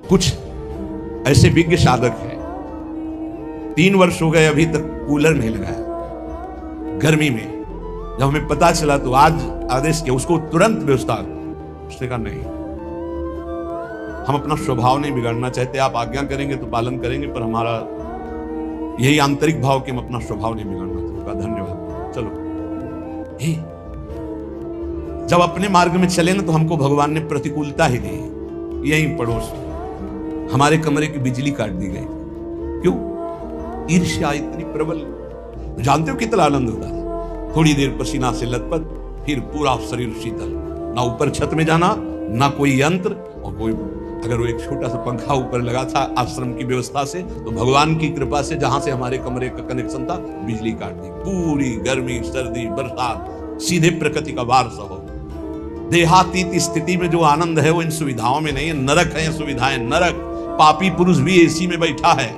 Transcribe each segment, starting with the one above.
कुछ ऐसे विज्ञ साधक हैं, 3 वर्ष हो गए अभी तक कूलर नहीं लगाया गर्मी में। जब हमें पता चला तो आज आदेश किया उसको तुरंत व्यवस्था। उसने कहा नहीं, हम अपना स्वभाव नहीं बिगाड़ना चाहते, आप आज्ञा करेंगे तो पालन करेंगे, पर हमारा यही आंतरिक भाव कि हम अपना स्वभाव नहीं बिगाड़ना चाहते। धन्यवाद, चलो। जब अपने मार्ग में चले ना तो हमको भगवान ने प्रतिकूलता ही दी। यही पड़ोस हमारे कमरे की बिजली काट दी गई। क्यों? ईर्ष्या इतनी प्रबल। जानते हो कितना आनंद होता है, थोड़ी देर पसीना से लथपथ, फिर पूरा शरीर शीतल, ना ऊपर छत में जाना, ना कोई यंत्र, और कोई अगर वो एक छोटा सा पंखा ऊपर लगा था आश्रम की व्यवस्था से, तो भगवान की कृपा से जहां से हमारे कमरे का कनेक्शन था बिजली काट दी। पूरी गर्मी, सर्दी, बरसात सीधे प्रकृति का वार सहो। देहातीत स्थिति में जो आनंद है वो इन सुविधाओं में नहीं है। नरक है सुविधाएं, नरक। पापी पुरुष भी एसी में बैठा है,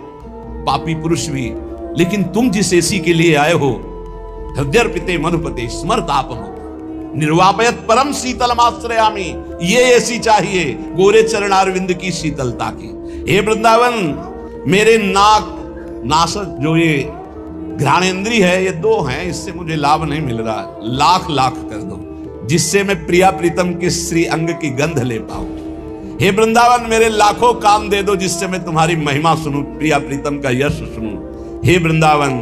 पापी पुरुष भी। लेकिन तुम जिस एसी के लिए आए हो, हृदयर्पिते मधुपते स्मरतापम निर्वापयत परम शीतलमाश्रयामि, ये एसी चाहिए गोरे चरणारविंद की शीतलता की। हे वृंदावन, मेरे नासक जो ये घ्राणेन्द्रिय है, ये 2 हैं, इससे मुझे लाभ नहीं मिल रहा। लाख लाख कर दो जिससे मैं प्रिया प्रीतम के श्री अंग की गंध ले पाऊं। हे वृंदावन, मेरे लाखों काम दे दो जिससे मैं तुम्हारी महिमा सुनूं, प्रिया प्रीतम का यश सुनूं। हे वृंदावन,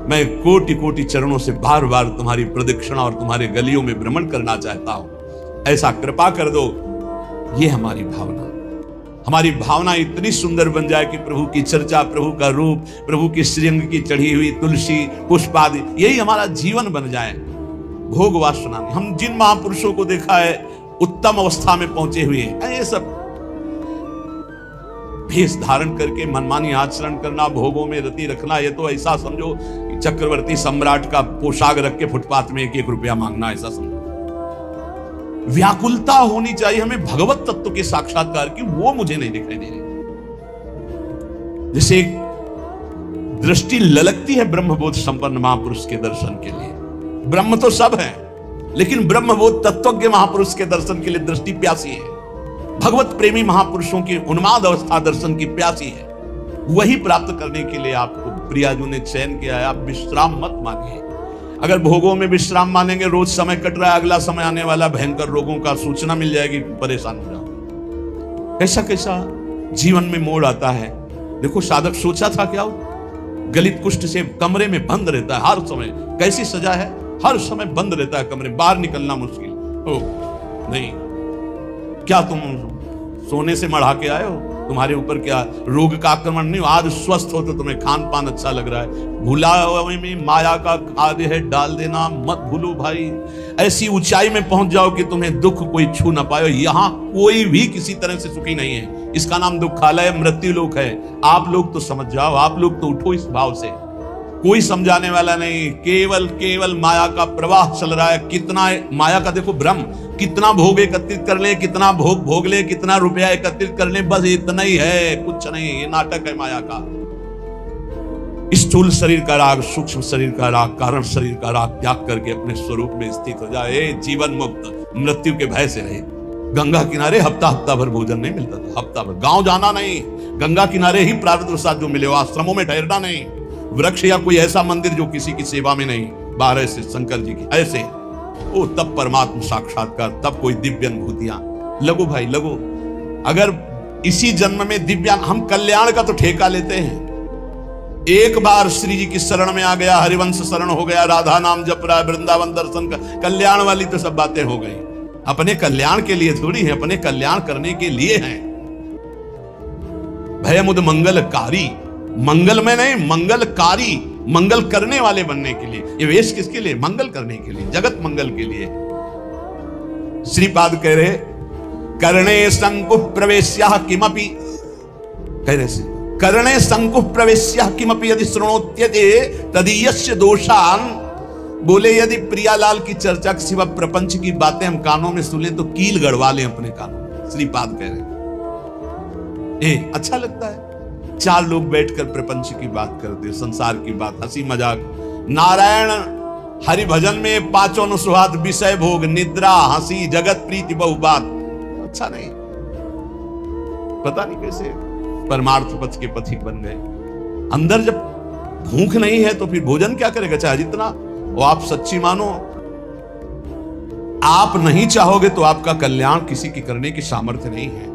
मैं कोटि कोटि चरणों से बार बार तुम्हारी प्रदक्षिणा और तुम्हारे गलियों में भ्रमण करना चाहता हूं, ऐसा कृपा कर दो। ये हमारी भावना इतनी सुंदर बन जाए कि प्रभु की चर्चा, प्रभु का रूप, प्रभु की श्रीअंग की चढ़ी हुई तुलसी पुष्प आदि, यही हमारा जीवन बन जाए। भोग वासना नहीं। हम जिन महापुरुषों को देखा है उत्तम अवस्था में पहुंचे हुए, ये सब भेष धारण करके मनमानी आचरण करना, भोगों में रति रखना, ये तो ऐसा समझो कि चक्रवर्ती सम्राट का पोशाक रख के फुटपाथ में 1-1 रुपया मांगना, ऐसा समझो। व्याकुलता होनी चाहिए हमें भगवत तत्व के साक्षात्कार की, वो मुझे नहीं दिखाई दे रही। जैसे दृष्टि ललकती है ब्रह्मबोध संपन्न महापुरुष के दर्शन के लिए। ब्रह्म तो सब है, लेकिन ब्रह्मबोध तत्वज्ञ महापुरुष के दर्शन के लिए दृष्टि प्यासी है। भगवत प्रेमी महापुरुषों की उन्माद अवस्था दर्शन की प्यासी है। वही प्राप्त करने के लिए आपको प्रियाजू ने चयन किया है। आप विश्राम मत मानिए। अगर भोगों में विश्राम मानेंगे, रोज समय कट रहा है, अगला समय आने वाला भयंकर रोगों का सूचना मिल जाएगी, परेशान हो जाओ। कैसा कैसा जीवन में मोड़ आता है। देखो, साधक सोचा था क्या, गलित कुष्ठ से कमरे में बंद रहता है हर समय। कैसी सजा है, हर समय बंद रहता है कमरे, बाहर निकलना मुश्किल। ओ नहीं, क्या तुम सोने से मढ़ा के आए हो? तुम्हारे ऊपर क्या रोग का आक्रमण नहीं हो? आज स्वस्थ हो तो तुम्हें खान पान अच्छा लग रहा है। भुलावे में माया का खाद्य है डाल देना, मत भूलो भाई। ऐसी ऊंचाई में पहुंच जाओ कि तुम्हें दुख कोई छू ना पाए। यहां कोई भी किसी तरह से सुखी नहीं है। इसका नाम दुखालय, मृत्यु लोक है। आप लोग तो समझ जाओ, आप लोग तो उठो इस भाव से। कोई समझाने वाला नहीं, केवल माया का प्रवाह चल रहा है। कितना माया का देखो भ्रम, कितना भोग एकत्रित कर ले, कितना भोग ले, कितना रुपया एकत्रित कर ले, बस इतना ही है, कुछ नहीं। ये नाटक है माया का। स्थूल शरीर का राग, सूक्ष्म शरीर का राग, कारण शरीर का राग त्याग करके अपने स्वरूप में स्थित हो जाए। जीवन मुक्त, मृत्यु के भय से रहे। गंगा किनारे हफ्ता भर भोजन नहीं मिलता था, हफ्ता भर। गांव जाना नहीं, गंगा किनारे ही प्रारब्ध साथ जो मिले, आश्रमों में ठहरना नहीं। वृक्ष या कोई ऐसा मंदिर जो किसी की सेवा में नहीं, 12 से शंकर जी की ऐसे। ओ तब परमात्मा साक्षात्कार, तब कोई दिव्य अनुभूतियां। लगो भाई लगो। अगर इसी जन्म में दिव्य, हम कल्याण का तो ठेका लेते हैं। एक बार श्री जी की शरण में आ गया, हरिवंश शरण हो गया, राधा नाम जप रहा है, वृंदावन दर्शन का, कल्याण वाली तो सब बातें हो गई। अपने कल्याण के लिए थोड़ी है, अपने कल्याण करने के लिए हैं। भयमुद मंगलकारी, मंगल में नहीं, मंगलकारी, मंगल करने वाले बनने के लिए। ये वेश किसके लिए? मंगल करने के लिए, जगत मंगल के लिए। श्रीपाद कह रहे, कर्णे शंकुः प्रवेश्यः किमपि, कह रहे कर्णे शंकुः प्रवेश्यः किमपि यदि शृणोत्यते तदीयस्य दोषान्। बोले यदि प्रियालाल की चर्चा के सिवा प्रपंच की बातें हम कानों में सुने तो कील गड़वा लें अपने कानों में। श्रीपाद कह रहे, अच्छा लगता है 4 लोग बैठकर प्रपंच की बात करते, संसार की बात, हंसी मजाक। नारायण हरि भजन में 5 अनुस्वाद, विषय भोग, निद्रा, हंसी, जगत प्रीति, बहु बात। अच्छा नहीं। पता नहीं कैसे परमार्थ पथ के पथिक बन गए। अंदर जब भूख नहीं है तो फिर भोजन क्या करेगा, चाहे जितना। और आप सच्ची मानो, आप नहीं चाहोगे तो आपका कल्याण किसी की करने की सामर्थ्य नहीं है।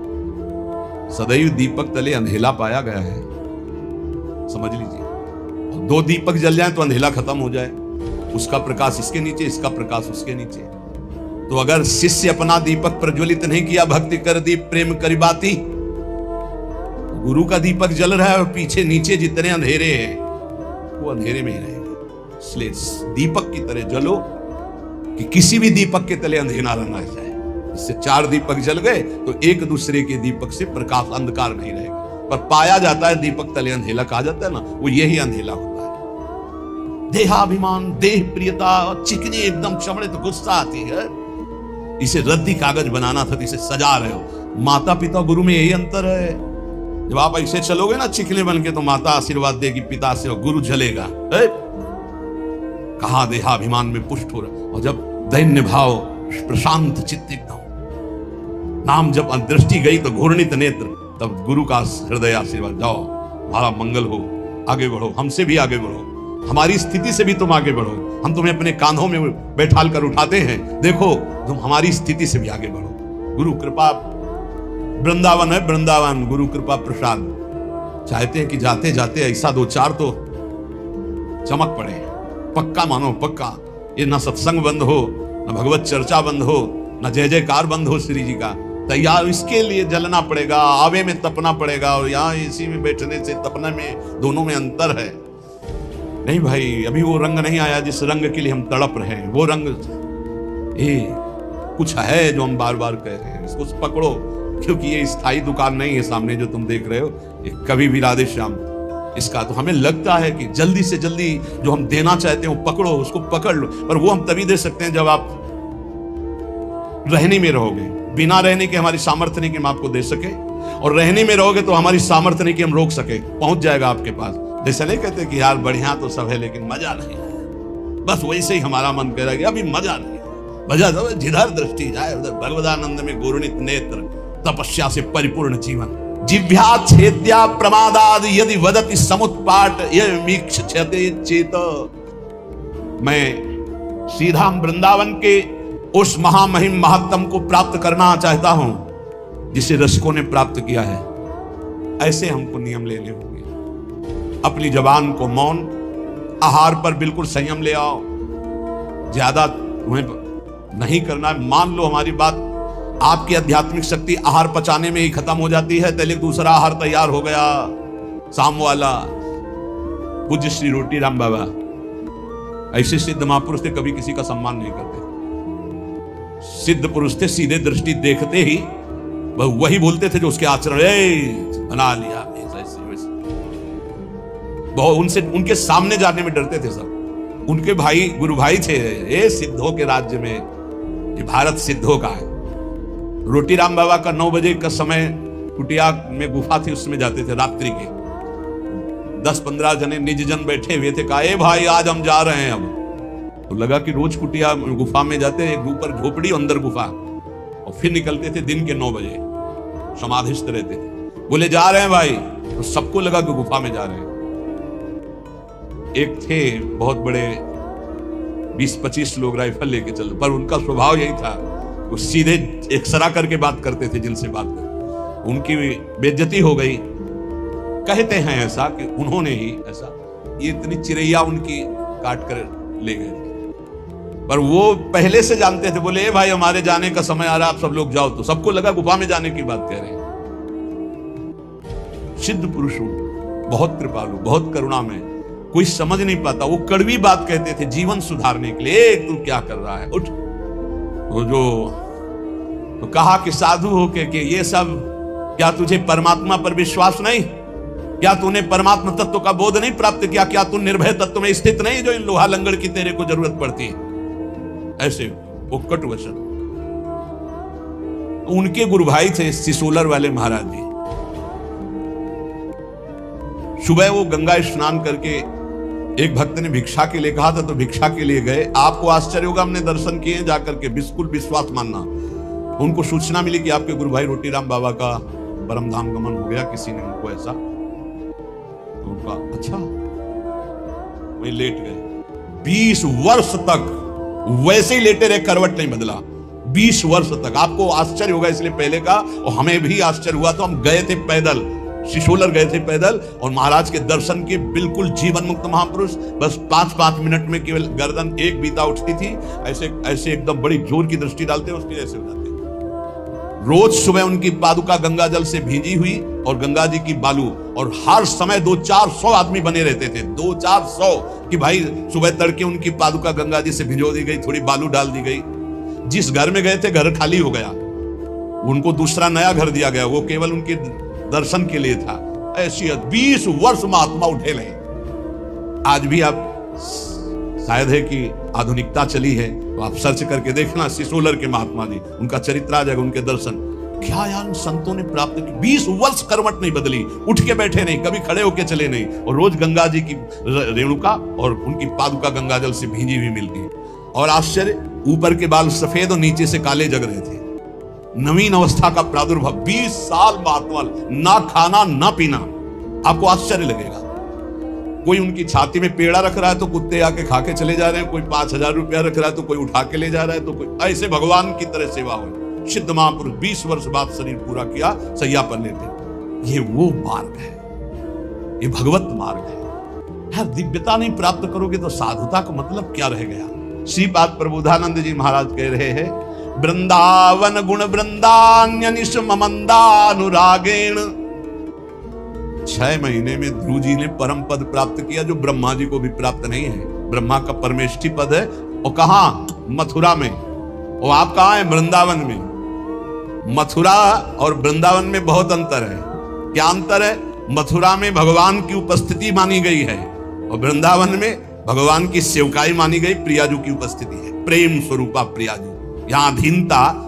सदैव दीपक तले अंधेला पाया गया है, समझ लीजिए। 2 दीपक जल जाए तो अंधेला खत्म हो जाए, उसका प्रकाश इसके नीचे, इसका प्रकाश उसके नीचे। तो अगर शिष्य अपना दीपक प्रज्वलित नहीं किया, भक्ति कर दीप प्रेम करी बाती, गुरु का दीपक जल रहा है और पीछे नीचे जितने अंधेरे हैं वो अंधेरे में ही रहेंगे। इसलिए दीपक की तरह जलो कि किसी भी दीपक के तले अंधेरा न रह जाए। इससे 4 दीपक जल गए तो एक दूसरे के दीपक से प्रकाश अंधकार नहीं रहेगा। पर पाया जाता है दीपक तले अंधेला कहा जाता है ना, वो यही अंधेला होता है। देहाभिमान, देह प्रियता, चिकनी एकदम चमड़े तो गुस्सा आती है। इसे रद्दी कागज बनाना था तो इसे सजा रहे हो। माता पिता गुरु में यही अंतर है। जब आप ऐसे चलोगे ना चिकने बन के, तो माता आशीर्वाद देगी, पिता आशीर्वाद, गुरु जलेगा। कहा देहाभिमान में पुष्ट हो रहा। और जब दैन्य भाव, प्रशांत चित्त एकदम, नाम जब दृष्टि गई तो घूर्णित नेत्र, तब गुरु का हृदय आशीर्वाद, जाओ हमारा मंगल हो, आगे बढ़ो, हमसे भी आगे बढ़ो, हमारी स्थिति से भी तुम आगे बढ़ो, हम तुम्हें अपने कांधों में बैठाल कर उठाते हैं, देखो तुम हमारी स्थिति से भी आगे बढ़ो। गुरु कृपा, वृंदावन है वृंदावन, गुरु कृपा प्रसाद। चाहते हैं कि जाते जाते ऐसा 2-4 तो चमक पड़े, पक्का मानो पक्का। ये ना सत्संग बंद हो, ना भगवत चर्चा बंद हो, ना जय जयकार बंद हो श्री जी का। तैयार इसके लिए जलना पड़ेगा, आवे में तपना पड़ेगा। और यहाँ इसी में बैठने से तपने में दोनों में अंतर है। नहीं भाई, अभी वो रंग नहीं आया जिस रंग के लिए हम तड़प रहे हैं। वो रंग कुछ है जो हम बार बार कह रहे हैं, इसको पकड़ो। क्योंकि ये स्थायी दुकान नहीं है सामने जो तुम देख रहे हो, ये कभी भी राधे श्याम इसका। तो हमें लगता है कि जल्दी से जल्दी जो हम देना चाहते हैं वो पकड़ो, उसको पकड़ लो। पर वो हम तभी दे सकते हैं जब आप रहने में रहोगे। बिना रहने के हमारी सामर्थ्य नहीं कि हम आपको दे सके, और रहने में रहोगे तो हमारी सामर्थ्य नहीं कि हम रोक सके। पहुंच जाएगा आपके पास। जैसे नहीं कहते कि यार बढ़िया तो सब है लेकिन मजा नहीं है, बस वैसे ही हमारा मन कह रहा है कि अभी मजा नहीं है। मजा तो जिधर दृष्टि जाए उधर भगवदानंद में घूर्णित नेत्र, तपस्या से परिपूर्ण जीवन। जिह्वा छेद्या प्रमादाद यदि वदति समुत्पाट यमीक्षते चेत। मैं सीधा वृंदावन के उस महामहिम महात्म को प्राप्त करना चाहता हूं जिसे रसिकों ने प्राप्त किया है। ऐसे हमको नियम लेने होंगे। अपनी जबान को मौन, आहार पर बिल्कुल संयम ले आओ। ज्यादा तुम्हें नहीं करना है। मान लो हमारी बात, आपकी आध्यात्मिक शक्ति आहार पचाने में ही खत्म हो जाती है, तो एक दूसरा आहार तैयार हो गया। शाम वाला पूज्य श्री रोटी राम बाबा ऐसे सिद्ध महापुरुष थे, कभी किसी का सम्मान नहीं करते। सिद्ध पुरुष थे, सीधे दृष्टि देखते ही वही बोलते थे जो उसके आचरण बना लिया। बहुत उनसे, उनके सामने जाने में डरते थे सब। उनके भाई गुरु भाई थे। ये सिद्धों के राज्य में, ये भारत सिद्धों का है। रोटी राम बाबा का 9 बजे का समय, कुटिया में गुफा थी उसमें जाते थे रात्रि के। 10-15 जने निज जन बैठे हुए थे। कहा, ए भाई आज हम जा रहे हैं। अब तो लगा कि रोज कुटिया गुफा में जाते, एक ऊपर झोपड़ी अंदर गुफा, और फिर निकलते थे दिन के 9 बजे, समाधिस्थ रहते थे। बोले जा रहे हैं भाई, तो सबको लगा कि गुफा में जा रहे हैं। एक थे बहुत बड़े, 20-25 लोग राइफल लेके चल, पर उनका स्वभाव यही था, वो सीधे एक्सरा करके बात करते थे जिनसे बात कर। उनकी बेइज्जती हो गई। कहते हैं ऐसा कि उन्होंने ही ऐसा, ये इतनी चिड़ैया उनकी काट कर ले गए थे। पर वो पहले से जानते थे। बोले, ए भाई हमारे जाने का समय आ रहा, आप सब लोग जाओ। तो सबको लगा गुफा में जाने की बात कह रहे हैं। सिद्ध पुरुष बहुत कृपालु, बहुत करुणा में, कोई समझ नहीं पाता। वो कड़वी बात कहते थे जीवन सुधारने के लिए। तू क्या कर रहा है, उठ। तो जो तो कहा कि साधु हो के ये सब, क्या तुझे परमात्मा पर विश्वास नहीं? क्या तूने परमात्मा तत्व का बोध नहीं प्राप्त किया? क्या तू निर्भय तत्व में स्थित नहीं जो इन लोहा लंगड़ की तेरे को जरूरत पड़ती है? ऐसे वो कटु वचन। उनके गुरु भाई थे सिसोलर वाले महाराज जी। सुबह वो गंगा स्नान करके, एक भक्त ने भिक्षा के लिए कहा था तो भिक्षा के लिए गए। आपको आश्चर्य होगा, हमने दर्शन किए जाकर के, बिल्कुल विश्वास मानना। उनको सूचना मिली कि आपके गुरु भाई रोटी राम बाबा का परम धाम गमन हो गया, किसी ने उनको ऐसा, तो उनका अच्छा, वही लेट गए। 20 वर्ष तक वैसे ही लेटे रहे, करवट नहीं बदला 20 वर्ष तक। आपको आश्चर्य होगा इसलिए पहले का, और हमें भी आश्चर्य हुआ, तो हम गए थे पैदल, सिसोलर गए थे पैदल, और महाराज के दर्शन के, बिल्कुल जीवन मुक्त महापुरुष। बस 5-5 मिनट में केवल गर्दन एक बीता उठती थी, ऐसे ऐसे एकदम बड़ी जोर की दृष्टि डालते, उसकी ऐसे हो जाते। रोज सुबह उनकी पादुका गंगा जल से भींजी हुई और गंगा जी की बालू, और हर समय 200-400 आदमी बने रहते थे, 200-400 कि भाई सुबह तड़के उनकी पादुका गंगा जी से भिजो दी गई, थोड़ी बालू डाल दी गई। जिस घर में गए थे घर खाली हो गया, उनको दूसरा नया घर दिया गया, वो केवल उनके दर्शन के लिए था। ऐसी 20 वर्ष महात्मा उठे रहे। आज भी आप, शायद है कि आधुनिकता चली है तो आप सर्च करके देखना, सिसोलर के महात्मा जी, उनका चरित्र आ जाएगा, उनके दर्शन। क्या यार संतों ने प्राप्त की, 20 वर्ष करवट नहीं बदली, उठ के बैठे नहीं, कभी खड़े होके चले नहीं, और रोज गंगा जी की रेणुका और उनकी पादुका गंगा जल से भींजी हुई मिलती है। और आश्चर्य, ऊपर के बाल सफेद और नीचे से काले जग रहे थे। नवीन अवस्था का प्रादुर्भाव, 20 साल महात्मा, ना खाना ना पीना। आपको आश्चर्य लगेगा, कोई उनकी छाती में पेड़ा रख रहा है तो कुत्ते आके खा के चले जा रहे हैं, कोई 5000 रुपया रख रहा है तो कोई उठा के ले जा रहा है, तो कोई ऐसे भगवान की तरह सेवा हो। सिद्ध महापुरुष 20 वर्ष बाद शरीर पूरा किया, सैया पर लेते। ये वो मार्ग है, ये भगवत मार्ग है। यार दिव्यता नहीं प्राप्त करोगे तो साधुता का मतलब क्या रह गया। श्रीपाद प्रबोधानंद जी महाराज कह रहे हैं, वृंदावन गुण वृंदान्यनिश ममंदानुरागेण। 6 महीने में ध्रुव जी ने परम पद प्राप्त किया, जो ब्रह्मा जी को भी प्राप्त नहीं है। ब्रह्मा का परमेष्ठी पद है, और कहां? मथुरा में। और आप कहां हैं? वृंदावन में। मथुरा और वृंदावन में बहुत अंतर है। क्या अंतर है? मथुरा में भगवान की उपस्थिति मानी गई है, और वृंदावन में भगवान की सेवकाई मानी गई, प्रियाजू की उपस्थिति है, प्रेम स्वरूपा प्रियाजू। यहां अधीनता,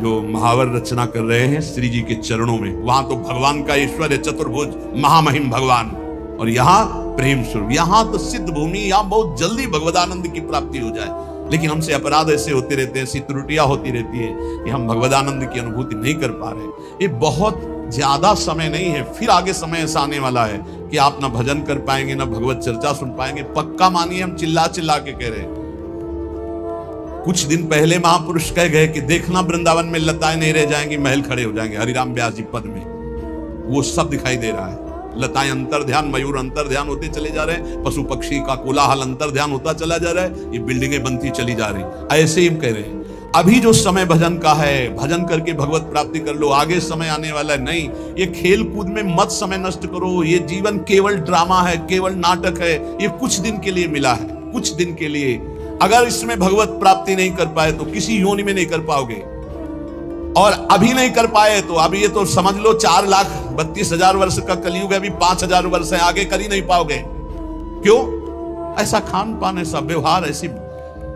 जो महावर रचना कर रहे हैं श्री जी के चरणों में, वहां तो भगवान का ऐश्वर्य, चतुर्भुज महामहिम भगवान, और यहां प्रेम स्वरूप। यहां तो सिद्ध भूमि, यहां बहुत जल्दी भगवदानंद की प्राप्ति हो जाए, लेकिन हमसे अपराध ऐसे होते रहते हैं, ऐसी त्रुटियां होती रहती है कि हम भगवदानंद की अनुभूति नहीं कर पा रहे। ये बहुत ज्यादा समय नहीं है, फिर आगे समय ऐसा आने वाला है कि आप ना भजन कर पाएंगे, ना भगवत चर्चा सुन पाएंगे। पक्का मानिए, हम चिल्ला चिल्ला के कह रहे हैं। कुछ दिन पहले महापुरुष कह गए कि देखना वृंदावन में लताएं नहीं रह जाएंगी, महल खड़े हो जाएंगे। हरिराम व्यास जी पद में वो सब दिखाई दे रहा है। लताएं अंतर ध्यान, मयूर अंतर ध्यान होते चले जा रहे हैं, पशु पक्षी का कोलाहल अंतर ध्यान होता चला जा रहा है, ये बिल्डिंगें बनती चली जा रही। ऐसे ही हम कह रहे हैं, अभी जो समय भजन का है, भजन करके भगवत प्राप्ति कर लो, आगे समय आने वाला है। नहीं, ये खेल कूद में मत समय नष्ट करो। ये जीवन केवल ड्रामा है, केवल नाटक है, ये कुछ दिन के लिए मिला है, कुछ दिन के लिए। अगर इसमें भगवत प्राप्ति नहीं कर पाए तो किसी योनि में नहीं कर पाओगे, और अभी नहीं कर पाए तो अभी ये तो समझ लो 4,32,000 वर्ष का कलयुग है, अभी 5,000 वर्ष है, आगे कर ही नहीं पाओगे। क्यों? ऐसा खान पान, ऐसा व्यवहार, ऐसी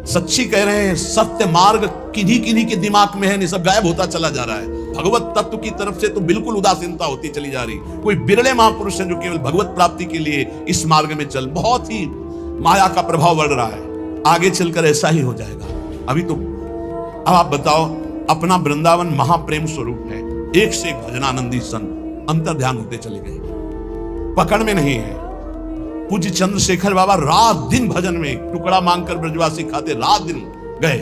सच्ची कह रहे हैं, सत्य मार्ग किन्हीं किन्हीं के दिमाग में है, नहीं सब गायब होता चला जा रहा है। भगवत तत्व की तरफ से तो बिल्कुल उदासीनता होती चली जा रही। कोई बिरले महापुरुष हैं जो केवल भगवत प्राप्ति के लिए इस मार्ग में चल। बहुत ही माया का प्रभाव बढ़ रहा है, आगे चलकर ऐसा ही हो जाएगा। अभी तो अब आप बताओ, अपना वृंदावन महाप्रेम स्वरूप है, एक से एक भजनानंदी संत अंतर ध्यान होते चले गए, पकड़ में नहीं है। पूज्य चंद्रशेखर बाबा रात दिन भजन में टुकड़ा मांगकर ब्रजवासी खाते, रात दिन गए।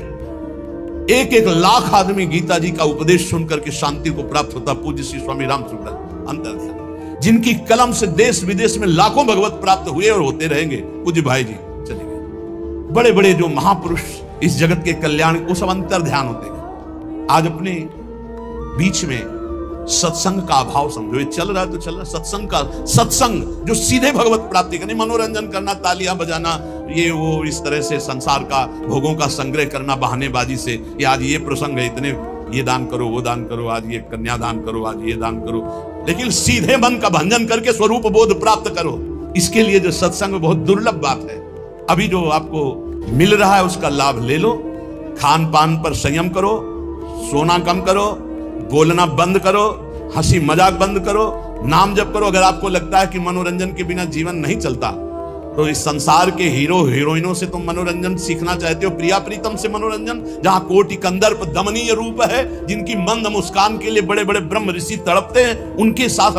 1-1 लाख आदमी गीता जी का उपदेश सुनकर के शांति को प्राप्त होता। पूज्य श्री स्वामी राम सुंदर अंतर ध्यान, जिनकी कलम से देश विदेश में लाखों भगवत प्राप्त हुए और होते रहेंगे। पूज्य भाई जी चले गए। बड़े बड़े जो महापुरुष इस जगत के कल्याण, वो सब अंतर ध्यान होते गए। आज अपने बीच में सत्संग का अभाव समझो, ये चल रहा है तो चल रहा है। सत्संग जो सीधे भगवत प्राप्ति करनी, मनोरंजन करना, तालियां बजाना, ये वो इस तरह से संसार का भोगों का संग्रह करना बहानेबाजी से, ये आज ये प्रसंग है, इतने ये दान करो, वो दान करो, आज ये कन्या दान करो, आज ये दान करो, लेकिन सीधे मन का भंजन करके स्वरूप बोध प्राप्त करो। इसके लिए जो सत्संग बहुत दुर्लभ बात है। अभी जो आपको मिल रहा है उसका लाभ ले लो। खान पान पर संयम करो, सोना कम करो, बोलना बंद करो, हंसी मजाक बंद करो, नाम जप करो। अगर आपको लगता है कि मनोरंजन के बिना जीवन नहीं चलता तो इस संसार के हीरो हीरोइनों से तुम मनोरंजन सीखना चाहते हो, प्रिया प्रीतम से मनोरंजन, जहां कोटि कंदर्प दमनीय रूप है, जिनकी मंद मुस्कान के लिए बड़े बड़े ब्रह्म ऋषि तड़पते हैं, उनके साथ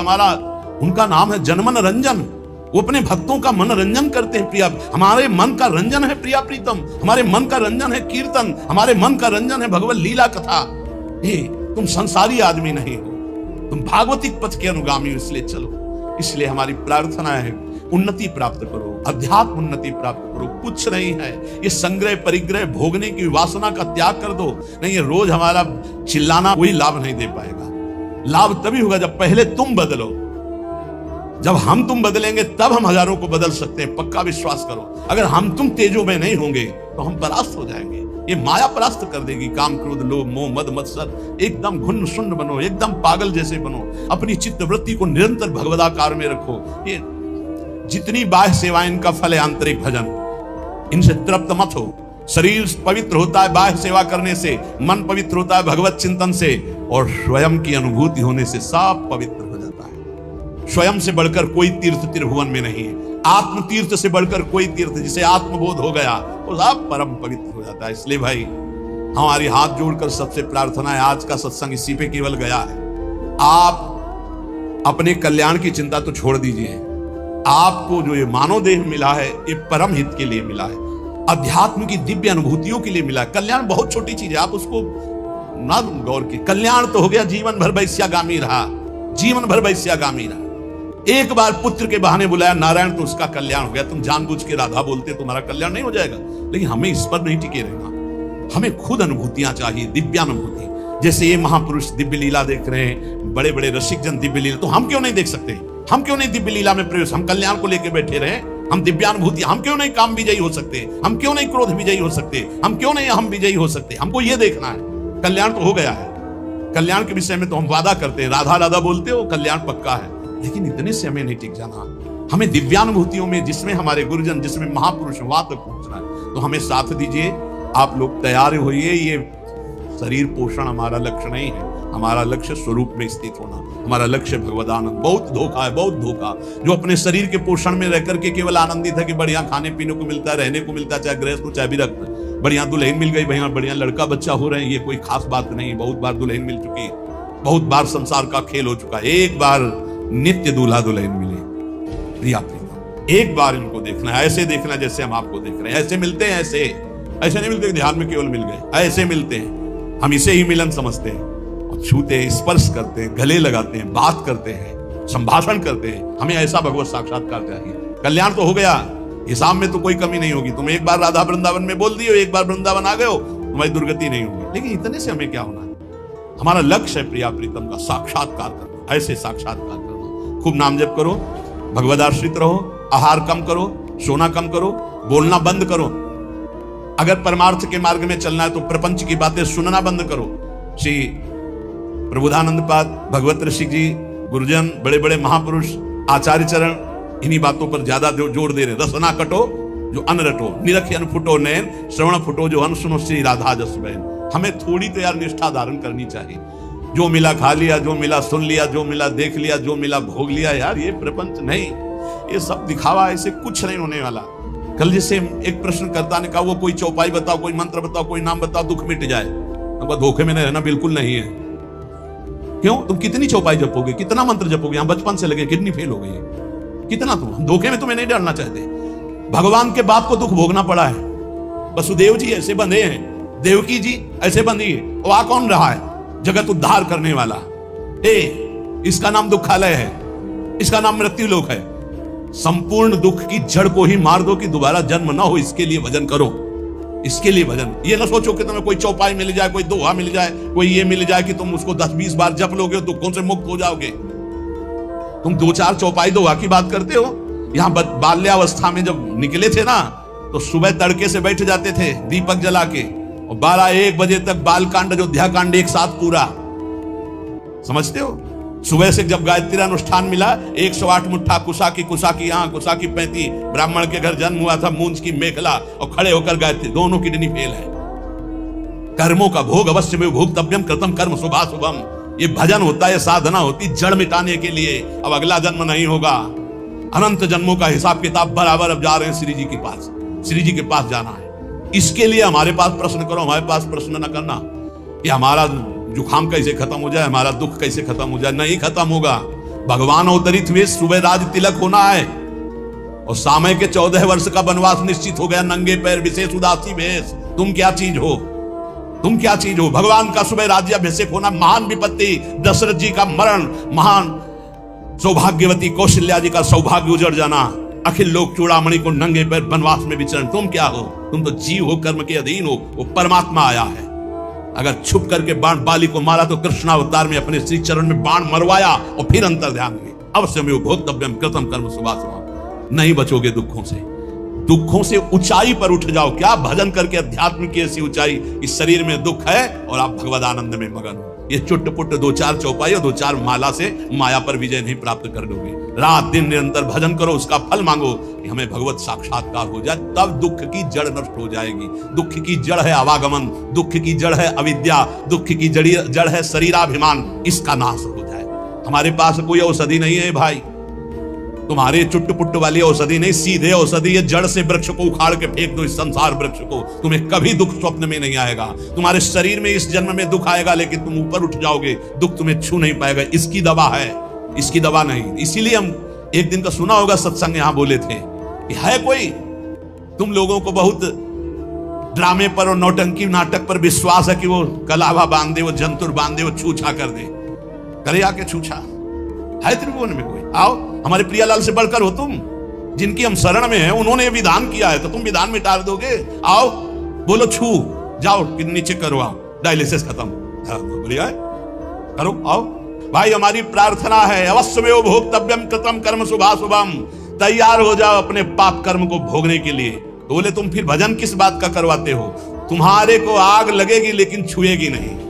उनका नाम है जनमन रंजन। वो अपने भक्तों का मनोरंजन करते हैं। प्रिया, हमारे मन का रंजन है प्रिया प्रीतम, हमारे मन का रंजन है कीर्तन, हमारे मन का रंजन है भगवत लीला कथा। तुम संसारी आदमी नहीं हो, तुम भागवतिक पथ के अनुगामी हो, इसलिए चलो। इसलिए हमारी प्रार्थना है, उन्नति प्राप्त करो, अध्यात्म उन्नति प्राप्त करो। कुछ नहीं है, ये संग्रह परिग्रह भोगने की वासना का त्याग कर दो। नहीं, ये रोज हमारा चिल्लाना कोई लाभ नहीं दे पाएगा। लाभ तभी होगा जब पहले तुम बदलो। जब तुम बदलेंगे तब हम हजारों को बदल सकते हैं, पक्का विश्वास करो। अगर तुम तेजो में नहीं होंगे तो हम परास्त हो जाएंगे। ये माया परास्त कर देगी। काम क्रोध लोभ मोह मद मत्सर, एकदम घुन्न शुंड बनो, एकदम पागल जैसे बनो। अपनी चित्त वृत्ति को निरंतर भगवदाकार में रखो। ये जितनी बाह्य सेवाएं, इनका फल है आंतरिक भजन। इनसे तृप्त मत हो। शरीर पवित्र होता है बाह्य सेवा करने से, मन पवित्र होता है भगवत चिंतन से, और स्वयं की अनुभूति होने से सब पवित्र हो जाता है। स्वयं से बढ़कर कोई तीर्थ त्रिभुवन में नहीं है। आत्म तीर्थ से बढ़कर कोई तीर्थ, जिसे आत्मबोध हो गया वो सब परम पवित्र हो जाता है। इसलिए भाई, हमारी हाथ जोड़कर सबसे प्रार्थना है, आज का सत्संग इसी पे केवल गया है। आप अपने कल्याण की चिंता तो छोड़ दीजिए। आपको जो ये मानव देह मिला है, ये परम हित के लिए मिला है, अध्यात्म की दिव्य अनुभूतियों के लिए मिला है। कल्याण बहुत छोटी चीज है, आप उसको ना गौर की। कल्याण तो हो गया जीवन भर वैश्यागामी रहा, जीवन भर वैश्यागामी रहा। एक बार पुत्र के बहाने बुलाया नारायण तो उसका कल्याण हो गया। तुम जानबूझ के राधा बोलते तुम्हारा कल्याण नहीं हो जाएगा। लेकिन हमें इस पर नहीं टिके रहना। हमें खुद अनुभूतियां चाहिए, दिव्यानुभूति। जैसे ये महापुरुष दिव्य लीला देख रहे हैं, बड़े बड़े रसिक जन दिव्य लीला, तो हम क्यों नहीं देख सकते? हम क्यों नहीं दिव्य लीला में प्रवेश? हम कल्याण को लेकर बैठे रहे, हम दिव्यानुभूति, हम क्यों नहीं काम विजयी हो सकते? हम क्यों नहीं क्रोध विजयी हो सकते? हम क्यों नहीं अहम विजयी हो सकते? हमको ये देखना है। कल्याण तो हो गया है, कल्याण के विषय में तो हम वादा करते हैं, राधा राधा बोलते हो, कल्याण पक्का है। लेकिन इतने से हमें नहीं टिक जाना। हमें दिव्यानुभूतियों में, जिसमें हमारे गुरुजन, जिसमें महापुरुष, वहां तक पहुंचना है। तो हमें साथ दीजिए, आप लोग तैयार होइए। ये शरीर पोषण हमारा लक्ष्य नहीं है, हमारा लक्ष्य स्वरूप में स्थित होना, हमारा लक्ष्य भगवदानंद। बहुत धोखा है, बहुत धोखा। जो अपने शरीर के पोषण में रहकर के केवल आनंदित है कि बढ़िया खाने पीने को मिलता है, रहने को मिलता है, चाहे गृहस्थ हो चाहे विरक्त, बढ़िया दुल्हन मिल गई, भैया बढ़िया लड़का बच्चा हो रहे हैं, ये कोई खास बात नहीं। बहुत बार दुल्हन मिल चुकी है, बहुत बार संसार का खेल हो चुका है। एक बार नित्य दूल्हा दुल्हन मिले, प्रिया प्रिया, एक बार इनको देखना है। ऐसे देखना जैसे हम आपको देख रहे हैं। ऐसे मिलते हैं, ऐसे नहीं मिलते ध्यान में केवल मिल गए, ऐसे मिलते हैं। हम इसे ही मिलन समझते हैं, और छूते हैं, स्पर्श करते हैं, गले लगाते हैं, बात करते हैं, संभाषण करते हैं। हमें ऐसा भगवत साक्षात्कार चाहिए। कल्याण तो हो गया, हिसाब में तो कोई कमी नहीं होगी। तुम एक बार राधा वृंदावन में बोल दियो, एक बार वृंदावन आ गए हो, तुम्हारी दुर्गति नहीं होगी। लेकिन इतने से हमें क्या होना है? हमारा लक्ष्य है प्रिया प्रीतम का साक्षात्कार करना, ऐसे साक्षात्कार करना। खूब नाम जप करो, भगवदाश्रित रहो, आहार कम करो, सोना कम करो, बोलना बंद करो। अगर परमार्थ के मार्ग में चलना है तो प्रपंच की बातें सुनना बंद करो। श्री प्रबोधानंद पाद, भगवत ऋषि जी, गुरुजन, बड़े बड़े महापुरुष, आचार्य चरण इन्हीं बातों पर ज्यादा जोर दे रहे। रसना कटो जो अन रटो, निरख अन फुटो नैन, श्रवण फुटो जो अन सुनो, श्री राधा जस बहन। हमें थोड़ी तो यार निष्ठा धारण करनी चाहिए। जो मिला खा लिया, जो मिला सुन लिया, जो मिला देख लिया, जो मिला भोग लिया। यार ये प्रपंच नहीं, ये सब दिखावा, ऐसे कुछ नहीं होने वाला। कल जैसे एक प्रश्नकर्ता ने कहा, वो कोई चौपाई बताओ, कोई मंत्र बताओ, कोई नाम बताओ, दुख मिट जाए। हमको धोखे में नहीं रहना बिल्कुल नहीं है। क्यों? तुम कितनी चौपाई जपोगे, कितना मंत्र जपोगे? यहाँ बचपन से लगे किडनी फेल हो गई है, कितना? तुम धोखे में तुम्हें नहीं डरना चाहते। भगवान के बाप को दुख भोगना पड़ा है। वसुदेव जी ऐसे बंधे हैं, देवकी जी ऐसे बंधी है। वहां कौन रहा है? जगत उद्धार करने वाला। इसका नाम दुखालय है, इसका नाम मृत्यु लोक है। संपूर्ण दुख की जड़ को ही मार दो कि दोबारा जन्म ना हो। इसके लिए भजन करो, इसके लिए भजन। ये ना सोचो कि तुम्हें कोई चौपाई मिल जाए, कोई दोहा मिल जाए, कोई ये मिल जाए कि तुम उसको 10-20 बार जप लोगे, दुखों से मुक्त हो जाओगे। तुम 2-4 चौपाई दोहा की बात करते हो। यहां बाल्यावस्था में जब निकले थे ना, तो सुबह तड़के से बैठ जाते थे दीपक जला के, और 12-1 बजे तक बालकांड अयोध्या कांड एक साथ पूरा। समझते हो? सुबह से जब गायत्री अनुष्ठान मिला, 108 मुट्ठा कुशा की यहाँ, कुशा की 35, ब्राह्मण के घर जन्म हुआ था, मूंज की मेखला, और खड़े होकर गायत्री। दोनों किडनी फेल है। कर्मों का भोग अवश्य में भोक्तव्यम कृतम कर्म शुभाशुभम। ये भजन होता है, साधना होती जड़ मिटाने के लिए। अब अगला जन्म नहीं होगा, अनंत जन्मों का हिसाब किताब बराबर अब जा रहे हैं श्री जी के पास। श्री जी के पास जाना है। इसके लिए हमारे पास प्रश्न करो, हमारे पास प्रश्न न करना कि हमारा जुखाम कैसे खत्म हो जाए, हमारा दुख कैसे खत्म हो जाए। नहीं खत्म होगा। भगवान अवतरित हुए, सुबह राज तिलक होना है और सामय के 14 वर्ष का वनवास निश्चित हो गया। नंगे पैर विशेष उदासी भेष, तुम क्या चीज हो? तुम क्या चीज हो? भगवान का सुबह राज्याभिषेक होना, महान विपत्ति, दशरथ जी का मरण, महान सौभाग्यवती कौशल्या जी का सौभाग्य उजड़ जाना, अखिल लोक चूड़ामणि को नंगे पैर वनवास में विचरण। तुम क्या हो? तुम तो जीव हो, कर्म के अधीन हो। वो परमात्मा आया है। अगर छुप करके बाण बाली को मारा तो कृष्णावतार में अपने श्री चरण में बाण मरवाया और फिर अंतर ध्यान में अवश्य में भोक्तव्यम कृतम कर्म शुभाशुभम। नहीं बचोगे दुखों से। दुखों से ऊंचाई पर उठ जाओ। क्या भजन करके अध्यात्म की ऐसी ऊंचाई, इस शरीर में दुख है और आप भगवद आनंद में मगन हो। ये चुटपुट 2-4 चौपाई और 2-4 माला से माया पर विजय नहीं प्राप्त कर लोगे। रात दिन निरंतर भजन करो, उसका फल मांगो कि हमें भगवत साक्षात्कार हो जाए। तब दुख की जड़ नष्ट हो जाएगी। दुख की जड़ है आवागमन, दुख की जड़ है अविद्या, दुख की जड़ है शरीराभिमान। इसका नाश हो जाए। हमारे पास कोई औषधि नहीं है भाई, तुम्हारे चुट्ट वाली औषधि नहीं, सीधे औषधि है। जड़ से वृक्ष को उखाड़ के फेंक दो, इस संसार वृक्ष को। तुम्हें कभी दुख स्वप्न में नहीं आएगा। तुम्हारे शरीर में इस जन्म में दुख आएगा, लेकिन तुम ऊपर उठ जाओगे, दुख तुम्हें छू नहीं पाएगा। इसकी दवा है, इसकी दवा नहीं। इसीलिए हम एक दिन का सुना होगा सत्संग, यहां बोले थे कि है कोई तुम लोगों को बहुत ड्रामे पर और नौटंकी नाटक पर विश्वास है कि वो कलावा बांध दे, वो जंतुर बांध दे, वो छूछा कर दे। करे आके छूछा है त्रिभुवन में कोई? आओ, हमारे प्रियालाल से बढ़कर हो तुम, जिनकी हम शरण में हैं। उन्होंने विधान किया है तो तुम विधान में टाल दोगे? आओ, बोलो छू जाओ, नीचे करो, आओ, डायलिसिस खत्म। बढ़िया है, करो, आओ भाई। हमारी प्रार्थना है, अवश्यमेव भोक्तव्यम कृतम कर्म शुभाशुभम। तैयार हो जाओ अपने पाप कर्म को भोगने के लिए। तो बोले तुम फिर भजन किस बात का करवाते हो? तुम्हारे को आग लगेगी लेकिन छुएगी नहीं।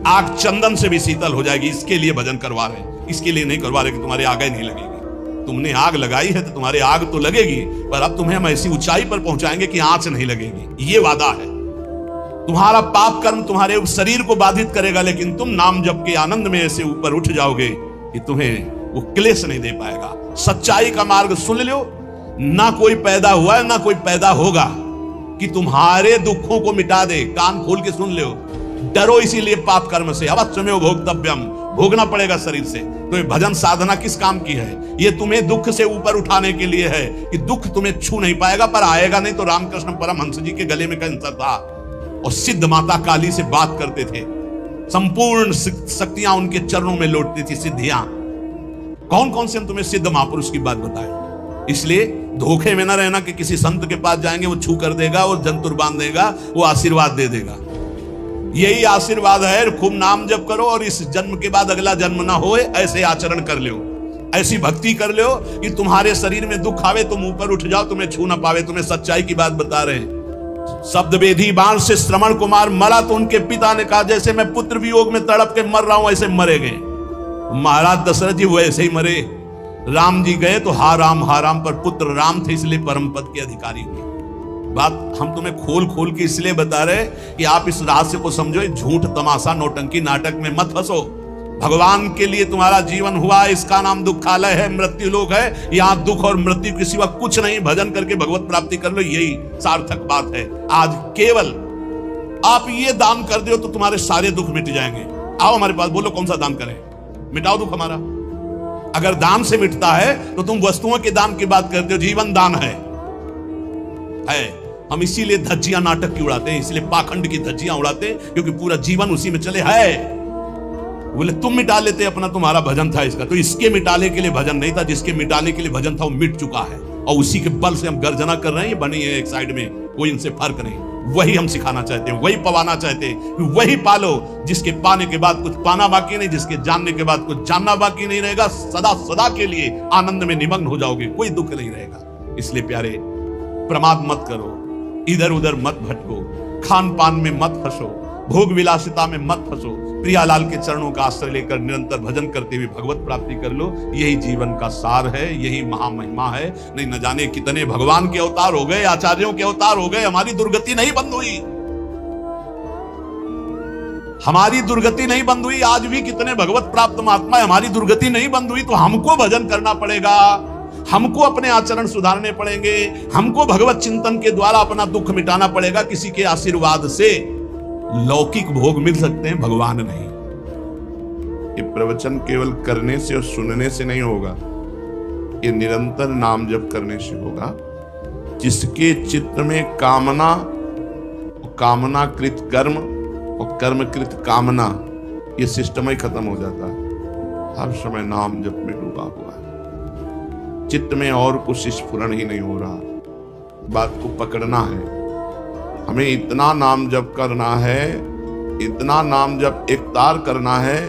आग चंदन से भी शीतल हो जाएगी, इसके लिए भजन करवा रहे हैं। इसके लिए नहीं करवा रहे कि तुम्हारे आग नहीं लगेगी। तुमने आग लगाई है तो तुम्हारे आग तो लगेगी, पर अब तुम्हें हम ऐसी ऊंचाई पर पहुंचाएंगे कि आंच नहीं लगेगी। ये वादा है। तुम्हारा पाप कर्म तुम्हारे शरीर को बाधित करेगा, लेकिन तुम नाम जप के आनंद में ऐसे ऊपर उठ जाओगे कि तुम्हें वो क्लेश नहीं दे पाएगा। सच्चाई का मार्ग सुन लो। ना कोई पैदा हुआ है ना कोई पैदा होगा कि तुम्हारे दुखों को मिटा दे। कान खोल के सुन लो। डरो इसीलिए पाप कर्म से। अवश्यमेव भोक्तव्यम, भोगना पड़ेगा शरीर से। तो ये भजन साधना किस काम की है? ये तुम्हें दुख से ऊपर उठाने के लिए है कि दुख तुम्हें छू नहीं पाएगा, पर आएगा नहीं। तो रामकृष्ण परमहंस जी के गले में कैंसर था और सिद्ध माता काली से बात करते थे। संपूर्ण शक्तियां उनके चरणों में लौटती थी, सिद्धियां। कौन कौन से हम तुम्हें सिद्ध महापुरुष की बात बताएं? इसलिए धोखे में न रहना कि किसी संत के पास जाएंगे, वो छू कर देगा, वो जंतुर बांध देगा, वो आशीर्वाद दे देगा। यही आशीर्वाद है, खूब नाम जप करो और इस जन्म के बाद अगला जन्म ना होए, ऐसे आचरण कर लो, ऐसी भक्ति कर लो कि तुम्हारे शरीर में दुख आवे तुम ऊपर उठ जाओ, तुम्हें छू ना पावे। तुम्हें सच्चाई की बात बता रहे हैं। शब्द वेदी बाण से श्रवण कुमार मरा तो उनके पिता ने कहा, जैसे मैं पुत्र वियोग में तड़प के मर रहा हूं ऐसे मरे गए। महाराज दशरथ जी वैसे ही मरे। राम जी गए तो हा राम पर पुत्र राम थे, इसलिए परम पद के अधिकारी हुए। बात हम तुम्हें खोल खोल के इसलिए बता रहे कि आप इस रहस्य को समझो। झूठ तमाशा नौटंकी नाटक में मत फंसो। भगवान के लिए तुम्हारा जीवन हुआ, इसका नाम दुखालय है, मृत्यु लोक है। यहाँ दुख और मृत्यु के सिवा कुछ नहीं। भजन करके भगवत प्राप्ति कर लो, यही सार्थक बात है। आज केवल आप ये दान कर दो तो तुम्हारे सारे दुख मिट जाएंगे। आओ हमारे पास, बोलो कौन सा दान करें, मिटाओ दुख हमारा। अगर दान से मिटता है तो तुम वस्तुओं के दान की बात करते हो। जीवन दान है। हम इसीलिए धज्जियां नाटक की उड़ाते हैं, इसलिए पाखंड की धज्जियां उड़ाते हैं, क्योंकि पूरा जीवन उसी में चले है। बोले तुम मिटा लेते अपना, तुम्हारा भजन था इसका, तो इसके मिटाने के लिए भजन नहीं था। जिसके मिटाने के लिए भजन था वो मिट चुका है, और उसी के बल से हम गर्जना कर रहे हैं। ये बनी है एक साइड में, कोई इनसे फर्क नहीं। वही हम सिखाना चाहते हैं, वही पवाना चाहते हैं। वही पालो जिसके पाने के बाद कुछ पाना बाकी नहीं, जिसके जानने के बाद कुछ जानना बाकी नहीं रहेगा। सदा सदा के लिए आनंद में निमग्न हो जाओगे, कोई दुख नहीं रहेगा। इसलिए प्यारे, प्रमाद मत करो, इधर उधर मत भटको, खान पान में मत फंसो, भोग विलासिता में मत फंसो। प्रियालाल के चरणों का आश्रय लेकर निरंतर भजन करते हुए भगवत प्राप्ति कर लो। यही जीवन का सार है, यही महामहिमा है। नहीं न जाने कितने भगवान के अवतार हो गए, आचार्यों के अवतार हो गए, हमारी दुर्गति नहीं बंद हुई। हमारी दुर्गति नहीं बंद हुई। आज भी कितने भगवत प्राप्त महात्मा, हमारी दुर्गति नहीं बंद हुई। तो हमको भजन करना पड़ेगा, हमको अपने आचरण सुधारने पड़ेंगे, हमको भगवत चिंतन के द्वारा अपना दुख मिटाना पड़ेगा। किसी के आशीर्वाद से लौकिक भोग मिल सकते हैं, भगवान नहीं। ये प्रवचन केवल करने से और सुनने से नहीं होगा, ये निरंतर नाम जप करने से होगा। जिसके चित्त में कामना, कामनाकृत कर्म और कर्मकृत कामना, ये सिस्टम ही खत्म हो जाता है। हर समय नाम जप में डूबा हुआ है, चित्त में और कुछ स्फुरण ही नहीं हो रहा। बात को पकड़ना है, हमें इतना नाम जप करना है, इतना नाम जप एकतार करना है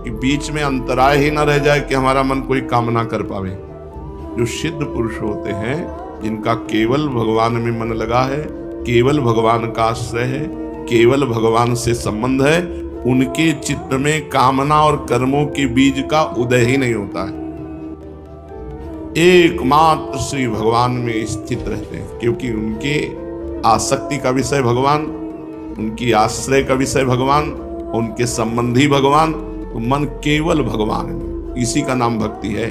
कि बीच में अंतराय ही ना रह जाए कि हमारा मन कोई कामना कर पावे। जो सिद्ध पुरुष होते हैं, जिनका केवल भगवान में मन लगा है, केवल भगवान का आश्रय है, केवल भगवान से संबंध है, उनके चित्त में कामना और कर्मों के बीज का उदय ही नहीं होता है। एकमात्र श्री भगवान में स्थित रहते हैं, क्योंकि उनके आसक्ति का विषय भगवान, उनकी आश्रय का विषय भगवान, उनके संबंधी भगवान। तो मन केवल भगवान में, इसी का नाम भक्ति है।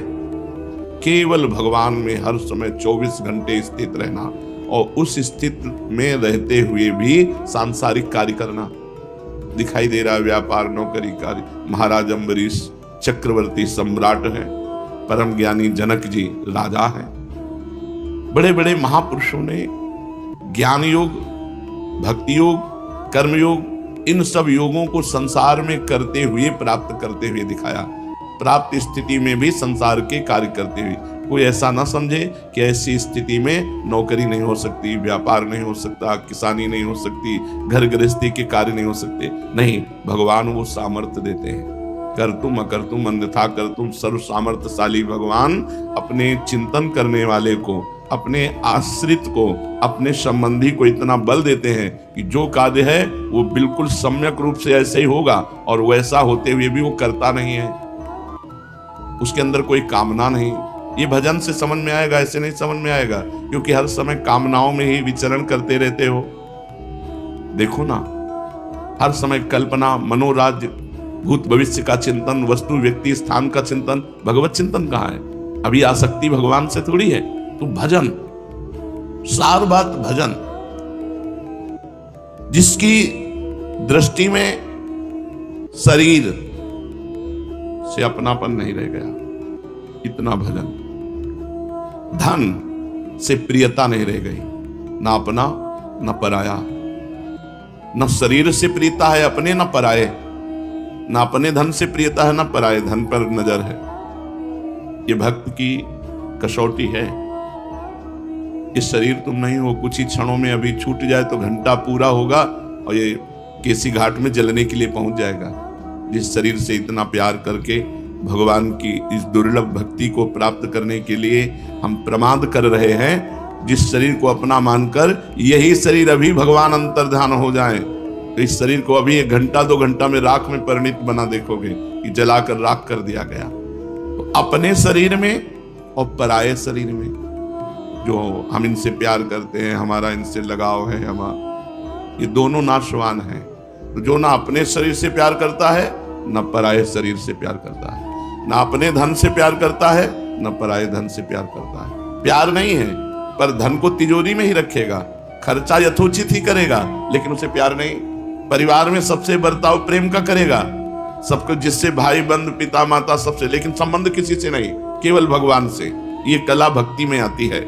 केवल भगवान में हर समय 24 घंटे स्थित रहना, और उस स्थिति में रहते हुए भी सांसारिक कार्य करना। दिखाई दे रहा है व्यापार, नौकरी, कार्य। महाराज अम्बरीश चक्रवर्ती सम्राट है, परम ज्ञानी जनक जी राजा हैं। बड़े बड़े महापुरुषों ने ज्ञान योग, भक्ति योग, कर्मयोग, इन सब योगों को संसार में करते हुए, प्राप्त करते हुए दिखाया। प्राप्त स्थिति में भी संसार के कार्य करते हुए। कोई ऐसा ना समझे कि ऐसी स्थिति में नौकरी नहीं हो सकती, व्यापार नहीं हो सकता, किसानी नहीं हो सकती, घर गृहस्थी के कार्य नहीं हो सकते। नहीं, भगवान वो सामर्थ्य देते हैं। कर तुम अकर तुम अन्यथा कर तुम, सर्व सामर्थ्यशाली भगवान अपने चिंतन करने वाले को, अपने आश्रित को, अपने संबंधी को इतना बल देते हैं कि जो कार्य है वो बिल्कुल सम्यक रूप से ऐसे ही होगा, और वैसा होते हुए भी वो करता नहीं है, उसके अंदर कोई कामना नहीं। ये भजन से समझ में आएगा, ऐसे नहीं समझ में आएगा, क्योंकि हर समय कामनाओं में ही विचरण करते रहते हो। देखो ना, हर समय कल्पना, मनोराज्य, भूत भविष्य का चिंतन, वस्तु व्यक्ति स्थान का चिंतन, भगवत चिंतन कहाँ है? अभी आसक्ति भगवान से थोड़ी है। तो भजन, सार बात भजन। जिसकी दृष्टि में शरीर से अपनापन नहीं रह गया, इतना भजन। धन से प्रियता नहीं रह गई, ना अपना न पराया। न शरीर से प्रियता है अपने, न पराये। न अपने धन से प्रियता है, न पराये धन पर नजर है। ये भक्त की कसौटी है। ये शरीर तुम नहीं हो, कुछ ही क्षणों में अभी छूट जाए तो घंटा पूरा होगा और ये केसी घाट में जलने के लिए पहुंच जाएगा। जिस शरीर से इतना प्यार करके भगवान की इस दुर्लभ भक्ति को प्राप्त करने के लिए हम प्रमाद कर रहे हैं, जिस शरीर को अपना मानकर यही शरीर अभी भगवान अंतर्ध्यान हो जाए तो इस शरीर को अभी 1-2 घंटा में राख में परिणित बना देखोगे कि जलाकर राख कर दिया गया। तो अपने शरीर में और पराये शरीर में, जो हम इनसे प्यार करते हैं, हमारा इनसे लगाव है, ये दोनों नाशवान हैं। तो जो ना अपने शरीर से प्यार करता है, ना पराये शरीर से प्यार करता है, ना अपने धन से प्यार करता है, ना पराये धन से प्यार करता है। प्यार नहीं है, पर धन को तिजोरी में ही रखेगा, खर्चा यथोचित ही करेगा, लेकिन उसे प्यार नहीं। परिवार में सबसे बर्ताव प्रेम का करेगा, सबको, जिससे भाई बंधु पिता माता सबसे, लेकिन संबंध किसी से नहीं, केवल भगवान से। ये कला भक्ति में आती है।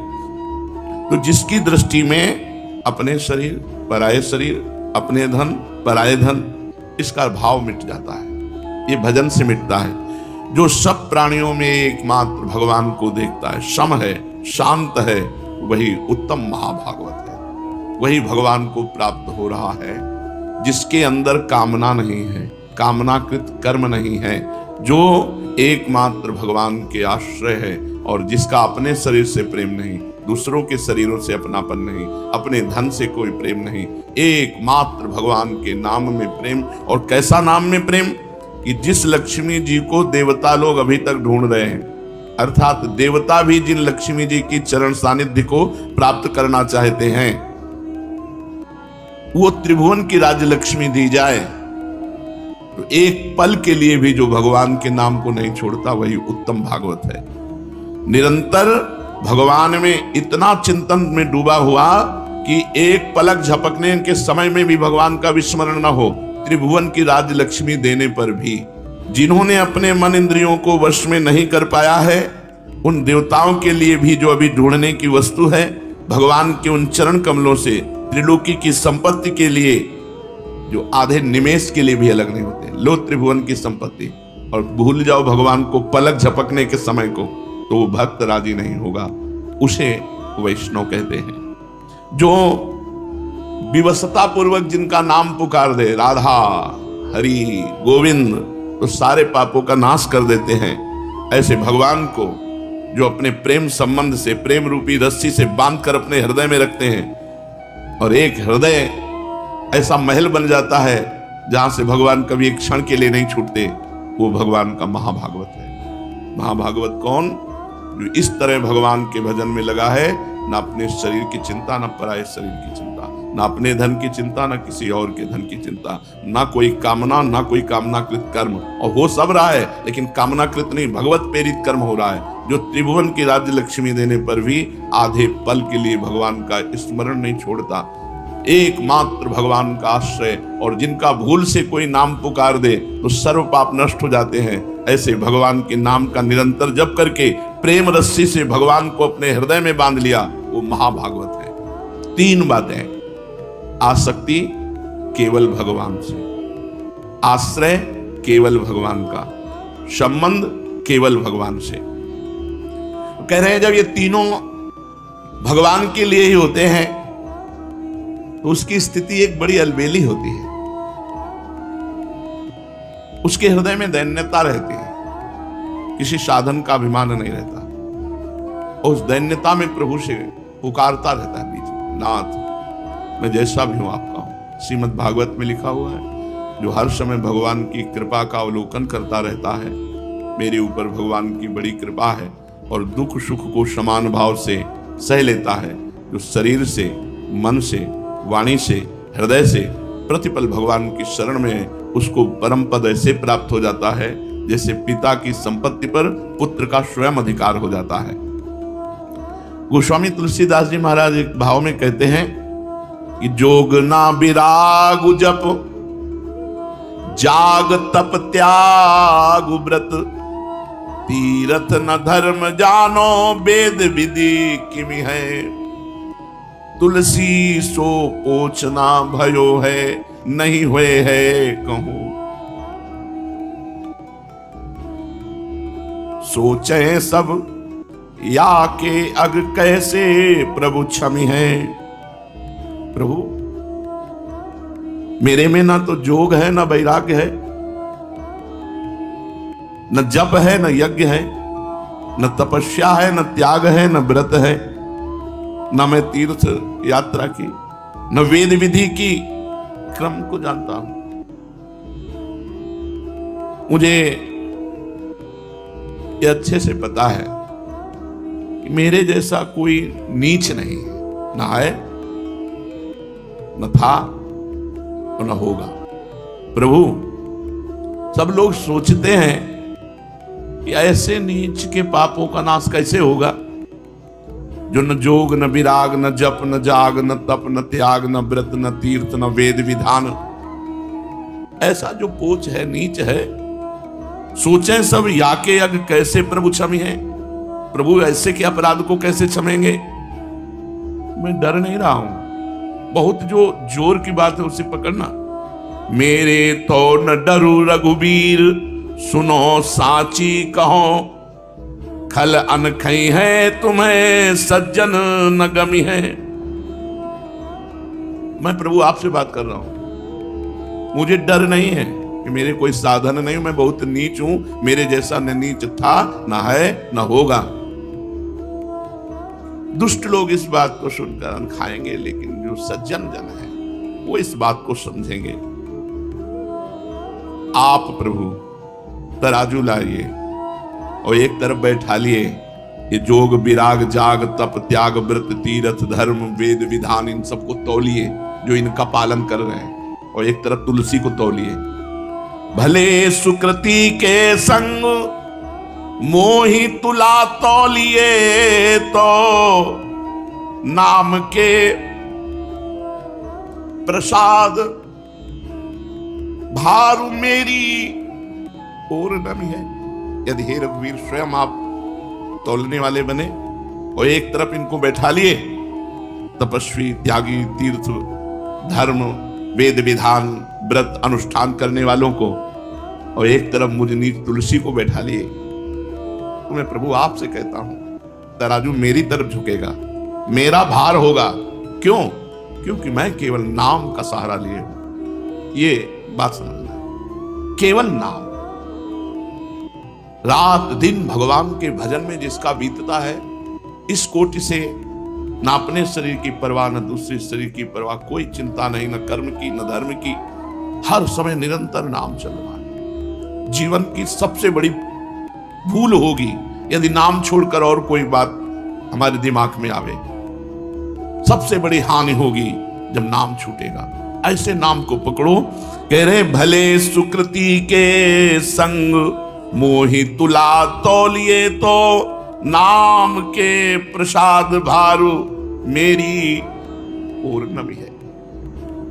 तो जिसकी दृष्टि में अपने शरीर, पराये शरीर, अपने धन, पराये धन, इसका भाव मिट जाता है। ये भजन से मिटता है। जो सब प्राणियों में एकमात्र भगवान को देखता है, सम है, शांत है, वही उत्तम महाभागवत है। वही भगवान को प्राप्त हो रहा है, जिसके अंदर कामना नहीं है, कामनाकृत कर्म नहीं है, जो एकमात्र भगवान के आश्रय है, और जिसका अपने शरीर से प्रेम नहीं, दूसरों के शरीरों से अपनापन नहीं, अपने धन से कोई प्रेम नहीं, एकमात्र भगवान के नाम में प्रेम। और कैसा नाम में प्रेम कि जिस लक्ष्मी जी को देवता लोग अभी तक ढूंढ रहे हैं, अर्थात देवता भी जिन लक्ष्मी जी की चरण सानिध्य को प्राप्त करना चाहते हैं, वो त्रिभुवन की राज्य लक्ष्मी दी जाए तो एक पल के लिए भी जो भगवान के नाम को नहीं छोड़ता, वही उत्तम भागवत है। निरंतर भगवान में इतना चिंतन में डूबा हुआ कि एक पलक झपकने के समय में भी भगवान का विस्मरण न हो। त्रिभुवन की राजलक्ष्मी देने पर भी जिन्होंने अपने मन इंद्रियों को वश में नहीं कर पाया है, उन देवताओं के लिए भी जो अभी ढूंढने की वस्तु है, भगवान के उन चरण कमलों से त्रिलोकी की संपत्ति के लिए, जो आधे निमेष के लिए भी अलग नहीं होते, लो त्रिभुवन की संपत्ति, और भूल जाओ भगवान को पलक झपकने के समय को, तो वो भक्त राजी नहीं होगा। उसे वैष्णव कहते हैं। जो विवशता पूर्वक जिनका नाम पुकार दे, राधा, हरि, गोविंद, तो सारे पापों का नाश कर देते हैं। ऐसे भगवान को जो अपने प्रेम संबंध से, प्रेम रूपी रस्सी से बांधकर अपने हृदय में रखते हैं, और एक हृदय ऐसा महल बन जाता है जहां से भगवान कभी एक क्षण के लिए नहीं छूटते, वो भगवान का महाभागवत है। महाभागवत कौन? जो इस तरह भगवान के भजन में लगा है, ना अपने शरीर की चिंता, ना पराये शरीर की चिंता, ना अपने धन की चिंता, ना किसी और के धन की चिंता, ना कोई कामना, ना कोई कामनाकृत कर्म। और हो सब रहा है, लेकिन कामनाकृत नहीं, भगवत प्रेरित कर्म हो रहा है। जो त्रिभुवन की राज्य लक्ष्मी देने पर भी आधे पल के लिए भगवान का स्मरण नहीं छोड़ता, एकमात्र भगवान का आश्रय, और जिनका भूल से कोई नाम पुकार दे तो सर्व पाप नष्ट हो जाते हैं। ऐसे भगवान के नाम का निरंतर जप करके प्रेम रस्सी से भगवान को अपने हृदय में बांध लिया, वो महाभागवत है। 3 बातें: आसक्ति केवल भगवान से, आश्रय केवल भगवान का, संबंध केवल भगवान से। कह रहे हैं जब ये तीनों भगवान के लिए ही होते हैं तो उसकी स्थिति एक बड़ी अलबेली होती है। उसके हृदय में दैन्यता रहती है, किसी साधन का अभिमान नहीं रहता। उस दैन्यता में प्रभु से पुकारता रहता है बीच में, नाथ मैं जैसा भी हूं आपका हूं। श्रीमद् भागवत में लिखा हुआ है, जो हर समय भगवान की कृपा का अवलोकन करता रहता है, मेरे ऊपर भगवान की बड़ी कृपा है, और दुख सुख को समान भाव से सह लेता है। जो शरीर से, मन से, वाणी से, हृदय से प्रतिपल भगवान की शरण में है, उसको परम पद ऐसे प्राप्त हो जाता है जैसे पिता की संपत्ति पर पुत्र का स्वयं अधिकार हो जाता है। गोस्वामी तुलसीदास जी महाराज एक भाव में कहते हैं कि जोग ना विराग जप, जाग तप त्याग व्रत, तीरथ न धर्म जानो, वेद विधि किमि है, तुलसी सो पोछना भयो है, नहीं हुए है कहूं, सोचे सब या के अग कैसे, प्रभु क्षमी है। प्रभु मेरे में ना तो जोग है, ना वैराग्य है, न जप है, न यज्ञ है, न तपस्या है, न त्याग है, न व्रत है, न मैं तीर्थ यात्रा की, न वेद विधि की क्रम को जानता हूं। मुझे ये अच्छे से पता है कि मेरे जैसा कोई नीच नहीं है, ना है, न था और न होगा। प्रभु सब लोग सोचते हैं कि ऐसे नीच के पापों का नाश कैसे होगा, जो न जोग, न विराग, न जप, न जाग, न तप, न त्याग, न व्रत, न तीर्थ, न वेद विधान, ऐसा जो पोच है, नीच है, सोचें सब याके अग कैसे प्रभु क्षमी है। प्रभु ऐसे के अपराध को कैसे क्षमेंगे। मैं डर नहीं रहा हूं, बहुत जो जोर की बात है उसे पकड़ना। मेरे तो न डरू रघुबीर, सुनो साची कहो, खल अनखई है तुम्हें सज्जन न गमी है। मैं प्रभु आपसे बात कर रहा हूं, मुझे डर नहीं है कि मेरे कोई साधन नहीं, मैं बहुत नीच हूं, मेरे जैसा न नीच था, न है, न होगा। दुष्ट लोग इस बात को सुनकर अन्न खाएंगे, लेकिन जो सज्जन जन है वो इस बात को समझेंगे। आप प्रभु तराजू लाइए और एक तरफ बैठा लिए ये जोग, विराग, जाग, तप, त्याग, व्रत, तीर्थ, धर्म, वेद विधान, इन सबको तौलिए जो इनका पालन कर रहे हैं, और एक तरफ तुलसी को तौलिए। भले सुकृति के संग मोहि तुला तौलिए तो नाम के प्रसाद भारू मेरी और नमी है। यदि हे रघुवीर स्वयं आप तौलने वाले बने और एक तरफ इनको बैठा लिए, तपस्वी, त्यागी, तीर्थ, धर्म, वेद विधान, व्रत अनुष्ठान करने वालों को, और एक तरफ मुझ नीच तुलसी को बैठा लिए, तो मैं प्रभु आपसे कहता हूं तराजू मेरी तरफ झुकेगा, मेरा भार होगा। क्यों? क्योंकि मैं केवल नाम का सहारा लिए हूं। ये बात समझना, केवल नाम। रात दिन भगवान के भजन में जिसका बीतता है, इस कोटि से न अपने शरीर की परवाह, न दूसरे शरीर की परवाह, कोई चिंता नहीं, न कर्म की न धर्म की, हर समय निरंतर नाम चल रहा है। जीवन की सबसे बड़ी भूल होगी यदि नाम छोड़कर और कोई बात हमारे दिमाग में आवे। सबसे बड़ी हानि होगी जब नाम छूटेगा। ऐसे नाम को पकड़ो। कह रहे भले सुकृति के संग मोहि तुला तौलिए तो नाम के प्रसाद भारू मेरी और नमी है।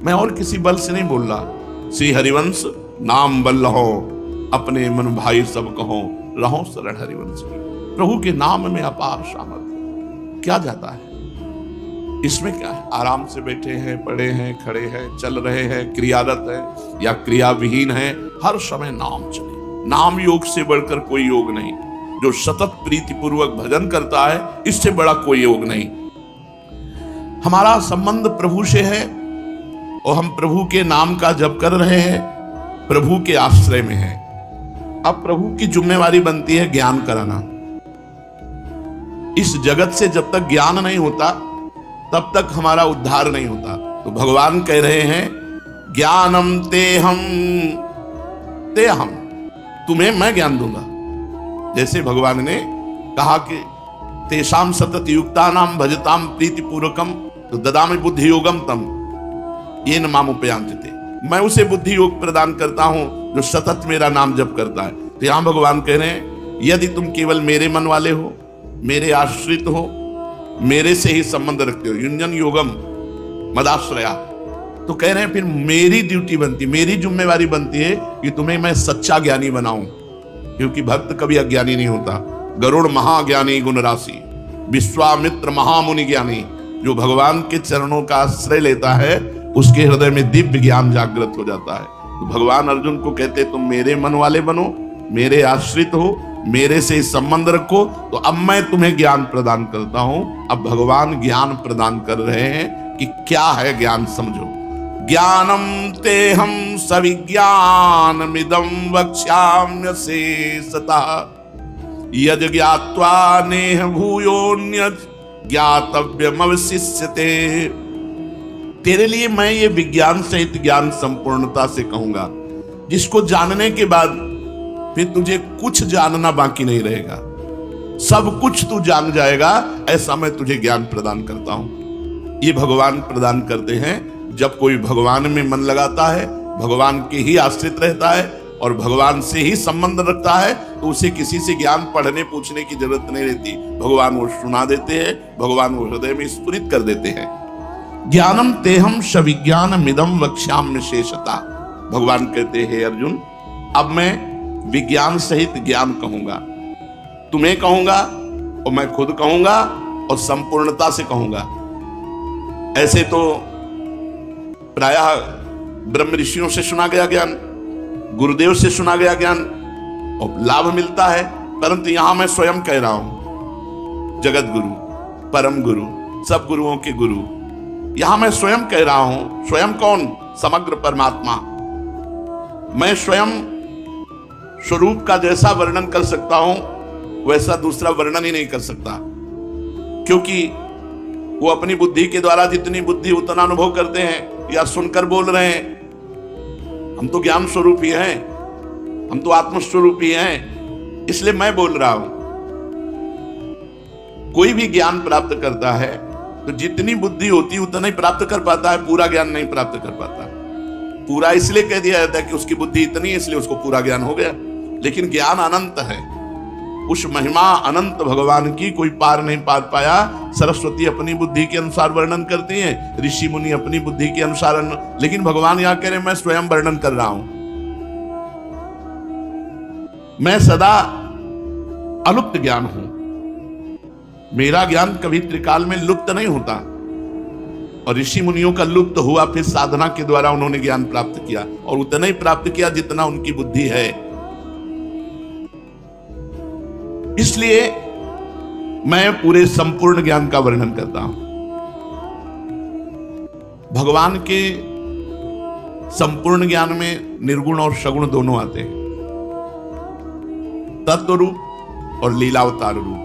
मैं और किसी बल से नहीं बोल रहा। श्री हरिवंश नाम बल लहो, अपने मन भाई सब कहो, रहो शरण हरिवंश की। प्रभु के नाम में अपार सामर्थ्य। क्या जाता है इसमें? क्या है? आराम से बैठे हैं, पड़े हैं, खड़े हैं, चल रहे हैं, क्रियारत है या क्रिया विहीन है, हर समय नाम चले। नाम योग से बढ़कर कोई योग नहीं। जो सतत प्रीति पूर्वक भजन करता है, इससे बड़ा कोई योग नहीं। हमारा संबंध प्रभु से है और हम प्रभु के नाम का जप कर रहे हैं, प्रभु के आश्रय में है। अब प्रभु की जिम्मेवारी बनती है ज्ञान कराना। इस जगत से जब तक ज्ञान नहीं होता तब तक हमारा उद्धार नहीं होता। तो भगवान कह रहे हैं ज्ञानम ते हम, तुम्हें मैं ज्ञान दूंगा। जैसे भगवान ने कहा कि तेषाम सतत युक्तानाम भजताम प्रीति पूर्वकम तो ददामि बुद्धि योगम तम ये न माम उपयांचते। मैं उसे बुद्धि योग प्रदान करता हूं जो सतत मेरा नाम जप करता है। तो यहां भगवान कह रहे हैं यदि तुम केवल मेरे मन वाले हो, मेरे आश्रित हो, मेरे से ही संबंध रखते हो, युंजन योगम मदाश्रया, तो कह रहे हैं फिर मेरी ड्यूटी बनती, मेरी जिम्मेवारी बनती है कि तुम्हें मैं सच्चा ज्ञानी बनाऊं। क्योंकि भक्त कभी अज्ञानी नहीं होता। गरुड़ महाज्ञानी गुण राशि, विश्वामित्र महामुनि ज्ञानी। जो भगवान के चरणों का आश्रय लेता है उसके हृदय में दिव्य ज्ञान जागृत हो जाता है। तो भगवान अर्जुन को कहते तुम मेरे मन वाले बनो, मेरे आश्रित हो, मेरे से संबंध रखो, तो अब मैं तुम्हें ज्ञान प्रदान करता हूं। अब भगवान ज्ञान प्रदान कर रहे हैं कि क्या है ज्ञान, समझो। ज्ञानम ते हम सविज्ञानमिदं वक्ष्याम्य शेषतः यद ज्ञात्वा नेह भूयोऽन्यत् ज्ञातव्यमवशिष्यते। तेरे लिए मैं ये विज्ञान सहित ज्ञान संपूर्णता से कहूंगा, जिसको जानने के बाद फिर तुझे कुछ जानना बाकी नहीं रहेगा, सब कुछ तू जान जाएगा। ऐसा मैं तुझे ज्ञान प्रदान करता हूं। ये भगवान प्रदान करते हैं। जब कोई भगवान में मन लगाता है, भगवान के ही आश्रित रहता है और भगवान से ही संबंध रखता है, तो उसे किसी से ज्ञान पढ़ने पूछने की जरूरत नहीं रहती। भगवान वो सुना देते हैं, भगवान वो हृदय में स्फुरित कर देते हैं। ज्ञानम तेहम सविज्ञानमिदं वक्ष्याम्य शेषतः। भगवान कहते हैं अर्जुन, अब मैं विज्ञान सहित ज्ञान कहूंगा, तुम्हें कहूंगा और मैं खुद कहूंगा और संपूर्णता से कहूंगा। ऐसे तो प्रायः ब्रह्म ऋषियों से सुना गया ज्ञान, गुरुदेव से सुना गया ज्ञान और लाभ मिलता है, परंतु यहां मैं स्वयं कह रहा हूं, जगत गुरु, परम गुरु, सब गुरुओं के गुरु, यहां मैं स्वयं कह रहा हूं। स्वयं कौन? समग्र परमात्मा। मैं स्वयं स्वरूप का जैसा वर्णन कर सकता हूं वैसा दूसरा वर्णन ही नहीं कर सकता, क्योंकि वो अपनी बुद्धि के द्वारा जितनी बुद्धि उतना अनुभव करते हैं या सुनकर बोल रहे हैं। हम तो ज्ञान स्वरूप ही हैं, हम तो आत्म स्वरूप ही हैं, इसलिए मैं बोल रहा हूं। कोई भी ज्ञान प्राप्त करता है तो जितनी बुद्धि होती है उतना ही प्राप्त कर पाता है, पूरा ज्ञान नहीं प्राप्त कर पाता। पूरा इसलिए कह दिया जाता है कि उसकी बुद्धि इतनी है इसलिए उसको पूरा ज्ञान हो गया, लेकिन ज्ञान अनंत है। उस महिमा अनंत भगवान की कोई पार नहीं पार पाया। सरस्वती अपनी बुद्धि के अनुसार वर्णन करती हैं, ऋषि मुनि अपनी बुद्धि के अनुसार, लेकिन भगवान यहां कह रहे मैं स्वयं वर्णन कर रहा हूं। मैं सदा अलुप्त ज्ञान हूं, मेरा ज्ञान कभी त्रिकाल में लुप्त नहीं होता। और ऋषि मुनियों का लुप्त हुआ, फिर साधना के द्वारा उन्होंने ज्ञान प्राप्त किया, और उतना ही प्राप्त किया जितना उनकी बुद्धि है। इसलिए मैं पूरे संपूर्ण ज्ञान का वर्णन करता हूं। भगवान के संपूर्ण ज्ञान में निर्गुण और सगुण दोनों आते हैं, तत्व रूप और लीलावतार रूप।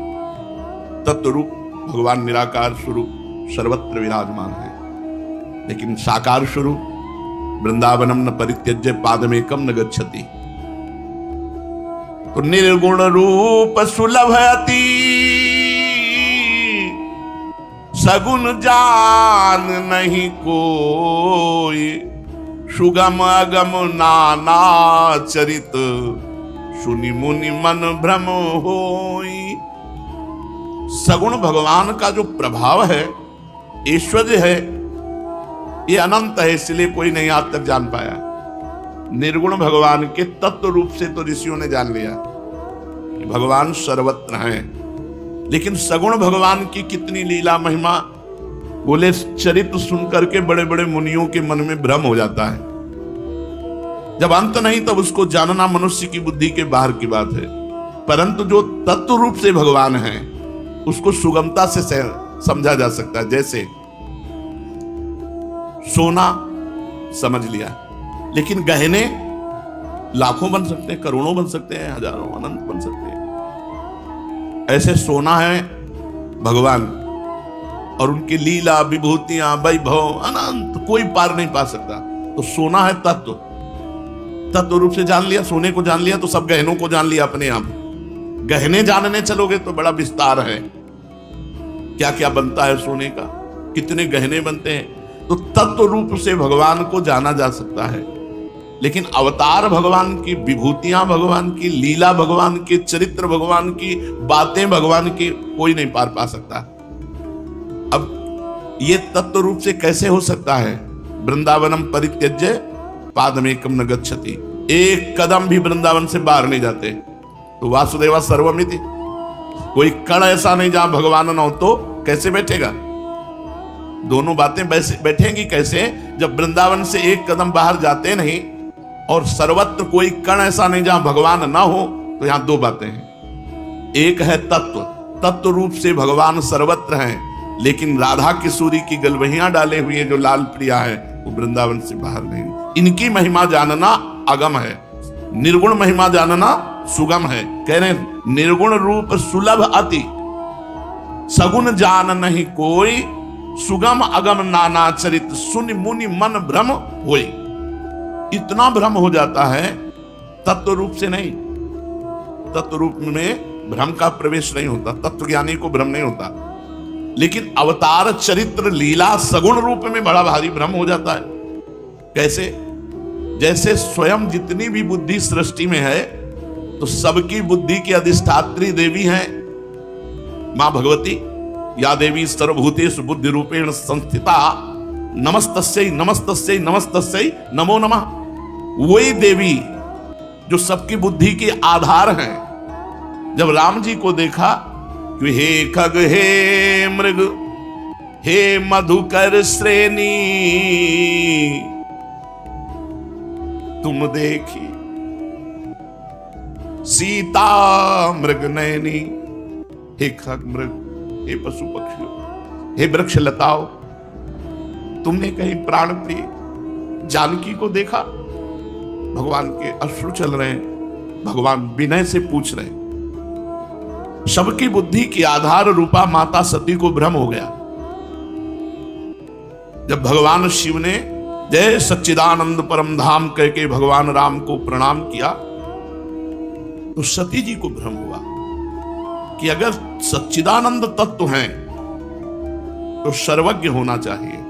तत्व रूप भगवान निराकार स्वरूप सर्वत्र विराजमान है, लेकिन साकार स्वरूप वृंदावनम न परित्यज्य पादमेकम न गच्छति। तो निर्गुण रूप सुलभ अति, सगुण जान नहीं कोई, सुगम अगम नाना चरित, सुनि मुनि मन भ्रम होई। सगुण भगवान का जो प्रभाव है, ऐश्वर्य है, ये अनंत है, इसलिए कोई नहीं आज तक जान पाया। निर्गुण भगवान के तत्व रूप से तो ऋषियों ने जान लिया कि भगवान सर्वत्र हैं, लेकिन सगुण भगवान की कितनी लीला महिमा, बोले चरित्र सुनकर के बड़े बड़े मुनियों के मन में भ्रम हो जाता है। जब अंत नहीं तब उसको जानना मनुष्य की बुद्धि के बाहर की बात है, परंतु जो तत्व रूप से भगवान है उसको सुगमता से समझा जा सकता है। जैसे सोना समझ लिया, लेकिन गहने लाखों बन सकते हैं, करोड़ों बन सकते हैं, हजारों अनंत बन सकते हैं। ऐसे सोना है भगवान, और उनकी लीला विभूतियां वैभव अनंत, कोई पार नहीं पा सकता। तो सोना है तत्व, तत्व रूप से जान लिया, सोने को जान लिया तो सब गहनों को जान लिया अपने आप। गहने जानने चलोगे तो बड़ा विस्तार है, क्या क्या बनता है सोने का, कितने गहने बनते हैं। तो तत्व रूप से भगवान को जाना जा सकता है, लेकिन अवतार भगवान की, विभूतियां भगवान की, लीला भगवान की, चरित्र भगवान की, बातें भगवान की कोई नहीं पार पा सकता। अब ये तत्व रूप से कैसे हो सकता है? वृंदावनम परित्यज्य पादमेकम न गच्छति, एक कदम भी वृंदावन से बाहर नहीं जाते। तो वासुदेवा सर्वमिति, कोई कण ऐसा नहीं जहां भगवान न हो, तो कैसे बैठेगा? दोनों बातें बैठेंगी कैसे जब वृंदावन से एक कदम बाहर जाते नहीं, और सर्वत्र कोई कण ऐसा नहीं जहां भगवान ना हो। तो यहां दो बातें हैं, एक है तत्व, तत्व रूप से भगवान सर्वत्र हैं, लेकिन राधा किशोरी की गलवहियां डाले हुए जो लाल प्रिया है वो वृंदावन से बाहर नहीं। इनकी महिमा जानना अगम है, निर्गुण महिमा जानना सुगम है। कह रहे निर्गुण रूप सुलभ अति, सगुण जान नहीं कोई, सुगम अगम नाना चरित, सुनि मुनि मन भ्रम होई। इतना भ्रम हो जाता है, तत्व रूप से नहीं। तत्व रूप में भ्रम का प्रवेश नहीं होता, तत्व ज्ञानी को भ्रम नहीं होता, लेकिन अवतार चरित्र लीला सगुण रूप में बड़ा भारी भ्रम हो जाता है। कैसे? जैसे स्वयं जितनी भी बुद्धि सृष्टि में है, तो सबकी बुद्धि की अधिष्ठात्री देवी है मां भगवती। या देवी सर्वभूतेषु बुद्धि रूपेण संस्थिता, नमस्तस्यै नमस्तस्यै नमस्तस्यै नमो नमः। वही देवी जो सबकी बुद्धि के आधार हैं। जब राम जी को देखा कि हे खग हे मृग हे मधुकर श्रेणी, तुम देखी सीता मृग नयनी। हे खग मृग, हे पशु पक्षियों, हे वृक्ष लताओं, तुमने कहीं प्राण प्रिय जानकी को देखा? भगवान के अश्रु चल रहे हैं, भगवान विनय से पूछ रहे हैं। सबकी बुद्धि की आधार रूपा माता सती को भ्रम हो गया। जब भगवान शिव ने जय सच्चिदानंद परम धाम कह के भगवान राम को प्रणाम किया, तो सती जी को भ्रम हुआ कि अगर सच्चिदानंद तत्व हैं तो सर्वज्ञ होना चाहिए।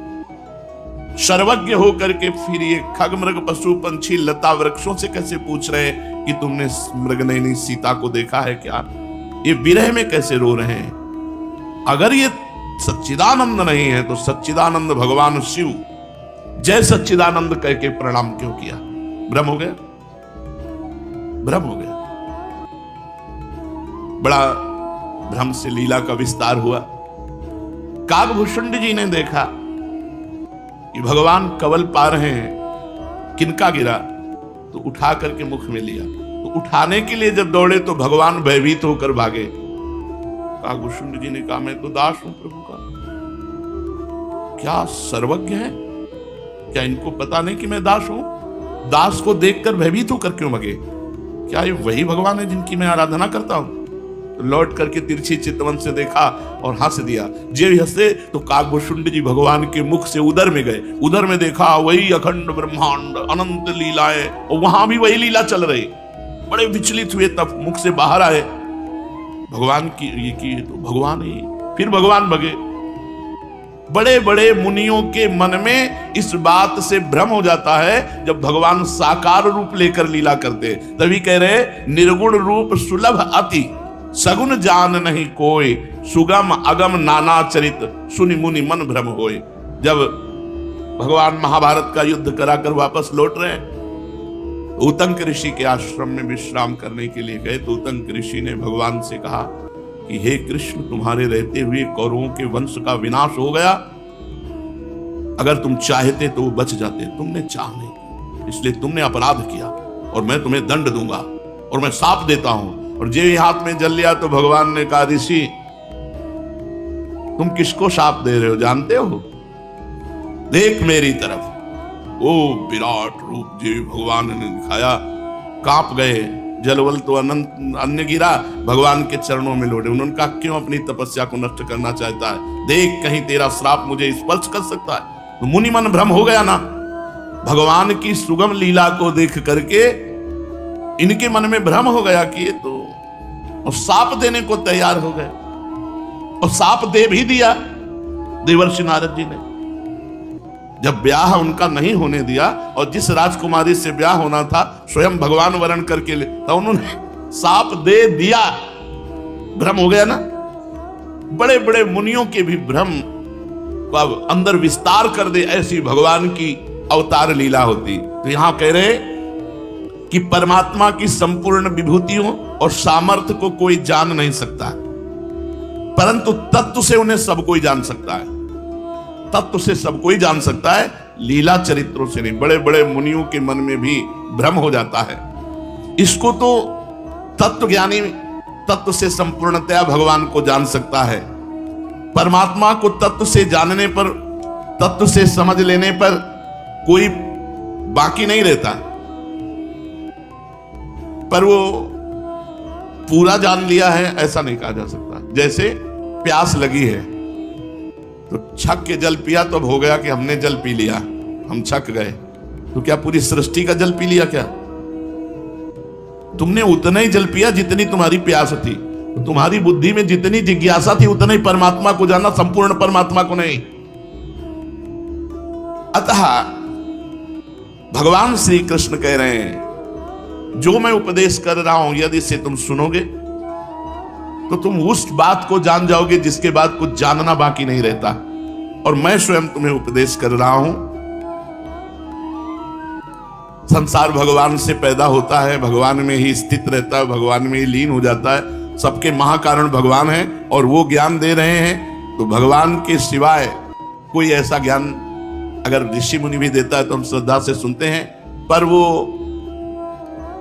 सर्वज्ञ होकर के फिर ये खग मृग पशु पंछी लता वृक्षों से कैसे पूछ रहे कि तुमने मृगनयनी सीता को देखा है क्या? ये विरह में कैसे रो रहे हैं? अगर ये सच्चिदानंद नहीं है तो सच्चिदानंद भगवान शिव जय सच्चिदानंद कह के प्रणाम क्यों किया? भ्रम हो गया, भ्रम हो गया। बड़ा भ्रम से लीला का विस्तार हुआ। काकभूषुंड जी ने देखा कि भगवान कवल पा रहे हैं, किनका गिरा तो उठा करके मुख में लिया। तो उठाने के लिए जब दौड़े तो भगवान भयभीत होकर भागे। काकभूषुंड जी ने कहा, मैं तो दास हूं प्रभु का। क्या सर्वज्ञ है? क्या इनको पता नहीं कि मैं दास हूं? दास को देखकर भयभीत होकर क्यों भागे? क्या ये वही भगवान है जिनकी मैं आराधना करता हूं? तो लौट करके तिरछी चितवन से देखा और हंस दिया। जे हंसे तो काकभूषुंड जी भगवान के मुख से उदर में गए। उदर में देखा वही अखंड ब्रह्मांड अनंत लीलाएं, और वहां भी वही लीला चल रही। बड़े विचलित हुए, तब मुख से बाहर आए, भगवान की ये की तो भगवान ही। फिर भगवान भगे। बड़े बड़े मुनियों के मन में इस बात से भ्रम हो जाता है जब भगवान साकार रूप लेकर लीला करते। तभी कह रहे, निर्गुण रूप सुलभ अति, सगुन जान नहीं कोई, सुगम अगम नाना चरित, सुनि मुनि मन भ्रम होए। जब भगवान महाभारत का युद्ध कराकर वापस लौट रहे हैं, उतंक ऋषि के आश्रम में विश्राम करने के लिए गए तो उतंक ऋषि ने भगवान से कहा कि हे कृष्ण, तुम्हारे रहते हुए कौरवों के वंश का विनाश हो गया। अगर तुम चाहते तो वो बच जाते, तुमने चाह नहीं, इसलिए तुमने अपराध किया और मैं तुम्हें दंड दूंगा और मैं शाप देता हूं। और जे हाथ में जल लिया तो भगवान ने कहा, ऋषि तुम किसको शाप दे रहे हो जानते हो? देख मेरी तरफ। वो विराट रूप जो भगवान ने दिखाया, कांप गए। जलवल तो अनंत अन्य गिरा, भगवान के चरणों में लौटे। उन्होंने कहा, क्यों अपनी तपस्या को नष्ट करना चाहता है? देख कहीं तेरा श्राप मुझे स्पर्श कर सकता है। तो मुनि मन भ्रम हो गया ना, भगवान की सुगम लीला को देख करके इनके मन में भ्रम हो गया कि ये तो, और साप देने को तैयार हो गए। और साप दे भी दिया देवर्षि नारद जी ने। जब ब्याह उनका नहीं होने दिया और जिस राजकुमारी से ब्याह होना था स्वयं भगवान वर्ण करके ले, तो उन्होंने साप दे दिया। भ्रम हो गया ना। बड़े बड़े मुनियों के भी भ्रम को अंदर विस्तार कर दे, ऐसी भगवान की अवतार लीला होती। तो यहां कह रहे कि परमात्मा की संपूर्ण विभूतियों और सामर्थ्य को कोई जान नहीं सकता, परंतु तत्व से उन्हें सब कोई जान सकता है। तत्व से सब कोई जान सकता है, लीला चरित्रों से नहीं। बड़े बड़े मुनियों के मन में भी भ्रम हो जाता है। इसको तो तत्व ज्ञानी तत्व से संपूर्णतया भगवान को जान सकता है। परमात्मा को तत्व से जानने पर, तत्व से समझ लेने पर कोई बाकी नहीं रहता, पर वो पूरा जान लिया है ऐसा नहीं कहा जा सकता। जैसे प्यास लगी है तो छक के जल पिया तो अब हो गया कि हमने जल पी लिया, हम छक गए। तो क्या पूरी सृष्टि का जल पी लिया? क्या तुमने उतना ही जल पिया जितनी तुम्हारी प्यास थी। तो तुम्हारी बुद्धि में जितनी जिज्ञासा थी उतना ही परमात्मा को जानना, संपूर्ण परमात्मा को नहीं। अतः भगवान श्री कृष्ण कह रहे हैं, जो मैं उपदेश कर रहा हूं यदि इसे तुम सुनोगे तो तुम उस बात को जान जाओगे जिसके बाद कुछ जानना बाकी नहीं रहता। और मैं स्वयं तुम्हें उपदेश कर रहा हूं। संसार भगवान से पैदा होता है, भगवान में ही स्थित रहता है, भगवान में ही लीन हो जाता है। सबके महाकारण भगवान है और वो ज्ञान दे रहे हैं। तो भगवान के सिवाय कोई ऐसा ज्ञान अगर ऋषि मुनि भी देता है तो हम श्रद्धा से सुनते हैं, पर वो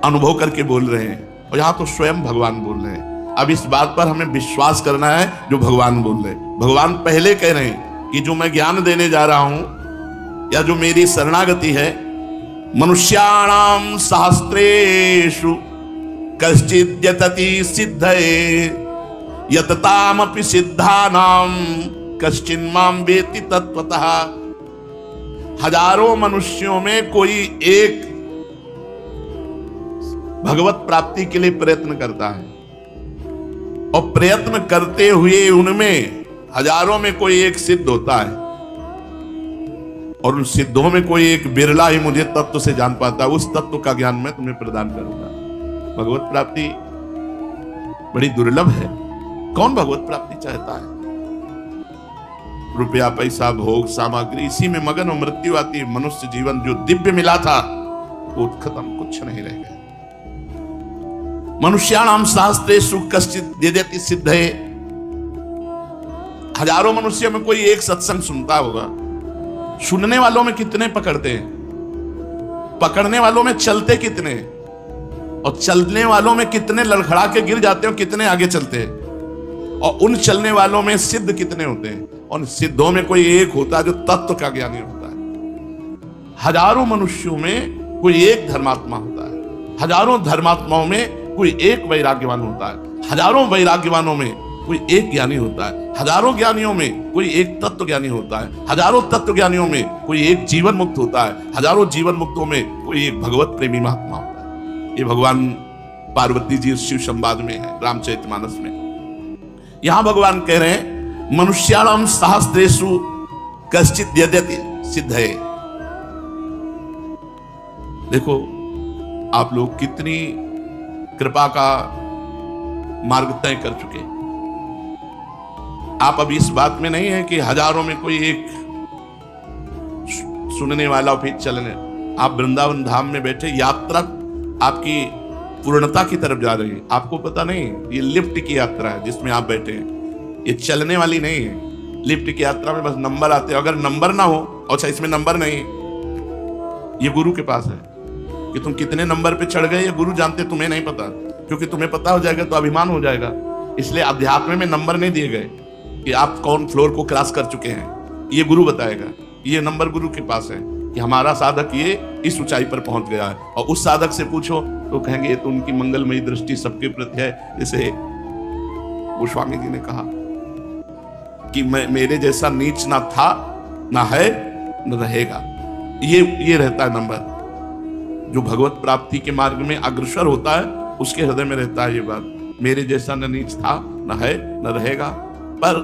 अनुभव करके बोल रहे हैं। और यहां तो स्वयं भगवान बोल रहे हैं। अब इस बात पर हमें विश्वास करना है जो भगवान बोल रहे हैं। भगवान पहले कह रहे हैं कि जो मैं ज्ञान देने जा रहा हूं या जो मेरी शरणागति है, मनुष्याणाम सहस्रेषु कश्चित् यतति सिद्धये यततामपि सिद्धानाम कश्चिन् मां वेति तत्वतः। हजारों मनुष्यों में कोई एक भगवत प्राप्ति के लिए प्रयत्न करता है, और प्रयत्न करते हुए उनमें हजारों में कोई एक सिद्ध होता है, और उन सिद्धों में कोई एक बिरला ही मुझे तत्व से जान पाता है। उस तत्व का ज्ञान मैं तुम्हें प्रदान करूंगा। भगवत प्राप्ति बड़ी दुर्लभ है। कौन भगवत प्राप्ति चाहता है? रुपया, पैसा, भोग, सामग्री, इसी में मगन और मृत्यु आती है। मनुष्य जीवन जो दिव्य मिला था वो खत्म, कुछ नहीं रह गया। मनुष्याणाम शास्त्रेषु कश्चित् यद्यति सिद्धये। हजारों मनुष्यों में कोई एक सत्संग सुनता होगा। सुनने वालों में कितने पकड़ते हैं? पकड़ने वालों में चलते कितने? और चलने वालों में कितने लड़खड़ा के गिर जाते हैं, कितने आगे चलते हैं? और उन चलने वालों में सिद्ध कितने होते हैं? और सिद्धों में कोई एक होता है जो तत्व का ज्ञानी होता है। हजारों मनुष्यों में कोई एक धर्मात्मा होता है। हजारों धर्मात्माओं में कोई एक वैराग्यवान होता है। हजारों वैराग्यवानों में कोई एक ज्ञानी होता है। हजारों ज्ञानियों में कोई एक तत्व ज्ञानी होता है। हजारों तत्व ज्ञानियों में कोई एक जीवन मुक्त होता है। हजारों जीवन मुक्तों में कोई एक भगवत प्रेमी महात्मा होता है। ये भगवान पार्वती जी शिव संवाद में है, रामचरितमानस में। यहां भगवान कह रहे हैं मनुष्याणाम सहस्रेषु कश्चित् यद्यति सिद्धये। देखो आप लोग कितनी कृपा का मार्ग तय कर चुके। आप अब इस बात में नहीं है कि हजारों में कोई एक सुनने वाला फिर चलने। आप वृंदावन धाम में बैठे, यात्रा आपकी पूर्णता की तरफ जा रही है। आपको पता नहीं, ये लिफ्ट की यात्रा है जिसमें आप बैठे हैं। ये चलने वाली नहीं है। लिफ्ट की यात्रा में बस नंबर आते हैं। अगर नंबर ना हो, अच्छा इसमें नंबर नहीं, ये गुरु के पास है कि तुम कितने नंबर पे चढ़ गए। ये गुरु जानते, तुम्हें नहीं पता। क्योंकि तुम्हें पता हो जाएगा तो अभिमान हो जाएगा। इसलिए अध्यात्म में नंबर नहीं दिए गए कि आप कौन फ्लोर को क्रॉस कर चुके हैं। ये गुरु बताएगा। ये नंबर गुरु के पास है कि हमारा साधक ये इस ऊंचाई पर पहुंच गया है। और उस साधक से पूछो तो कहेंगे ये तो उनकी मंगलमयी दृष्टि सबके प्रति है। जैसे गोस्वामी जी ने कहा कि मेरे जैसा नीच ना था, ना है, न रहेगा। ये रहता है नंबर। जो भगवत प्राप्ति के मार्ग में अग्रसर होता है उसके हृदय में रहता है ये बात, मेरे जैसा न नीच था, न है, न रहेगा। पर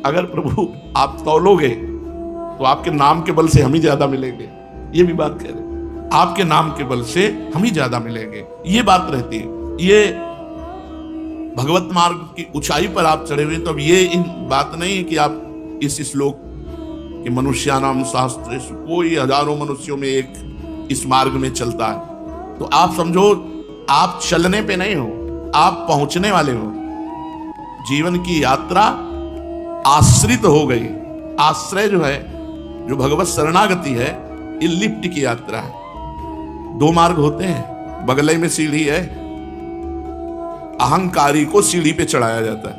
अगर प्रभु आप तौलोगे तो आपके नाम के बल से हम ही ज्यादा मिलेंगे। ये भी बात कह रहे, आपके नाम के बल से हम ही ज्यादा मिलेंगे। ये बात रहती है। ये भगवत मार्ग की ऊंचाई पर आप चढ़े हुए। तो अब ये इन बात नहीं है कि आप इस श्लोक कि मनुष्याणाम शास्त्रेषु, कोई हजारों मनुष्यों में एक इस मार्ग में चलता है। तो आप समझो आप चलने पे नहीं हो, आप पहुंचने वाले हो। जीवन की यात्रा आश्रित हो गई। आश्रय जो है, जो भगवत शरणागति है, ये लिफ्ट की यात्रा है। दो मार्ग होते हैं, बगल में सीढ़ी है। अहंकारी को सीढ़ी पे चढ़ाया जाता है।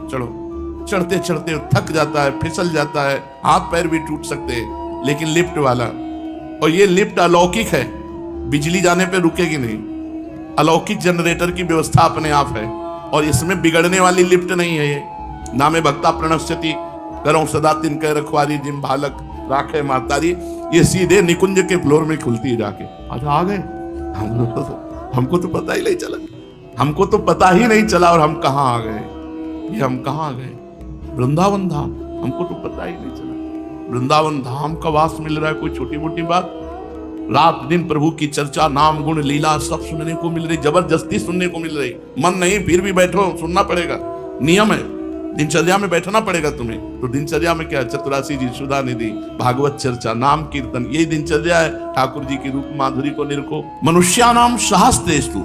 चढ़ो, चढ़ते चढ़ते थक जाता है, फिसल जाता है, हाथ पैर भी टूट सकते हैं। लेकिन लिफ्ट वाला, और ये लिफ्ट अलौकिक है, बिजली जाने पे रुकेगी नहीं। अलौकिक जनरेटर की व्यवस्था अपने आप है। और इसमें बिगड़ने वाली लिफ्ट नहीं है। ये नामे भक्ता प्रणश्यति, करो सदा तिनके रखवारी, जिम भालक राखे मातारी। ये सीधे निकुंज के फ्लोर में खुलती है जाके। अच्छा आ गए, हमको तो पता ही नहीं चला। हमको तो पता ही नहीं चला और हम कहाँ आ गए। ये हम कहाँ आ गए? वृंदावन धाम। हमको तो पता ही नहीं चला। वृंदावन धाम का वास मिल रहा है, कोई छोटी मोटी बात। रात दिन प्रभु की चर्चा, नाम गुण लीला सब सुनने को मिल रही, जबरदस्ती सुनने को मिल रही। मन नहीं, फिर भी बैठो, सुनना पड़ेगा। नियम है, दिनचर्या में बैठना पड़ेगा तुम्हें। तो दिनचर्या में क्या? चतुरासी जी, सुधा निधि, भागवत चर्चा, नाम कीर्तन, यही दिनचर्या है। ठाकुर जी की रूप माधुरी को निरखो। मनुष्याणाम सहस्रेषु,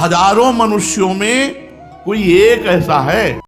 हजारों मनुष्यों में कोई एक ऐसा है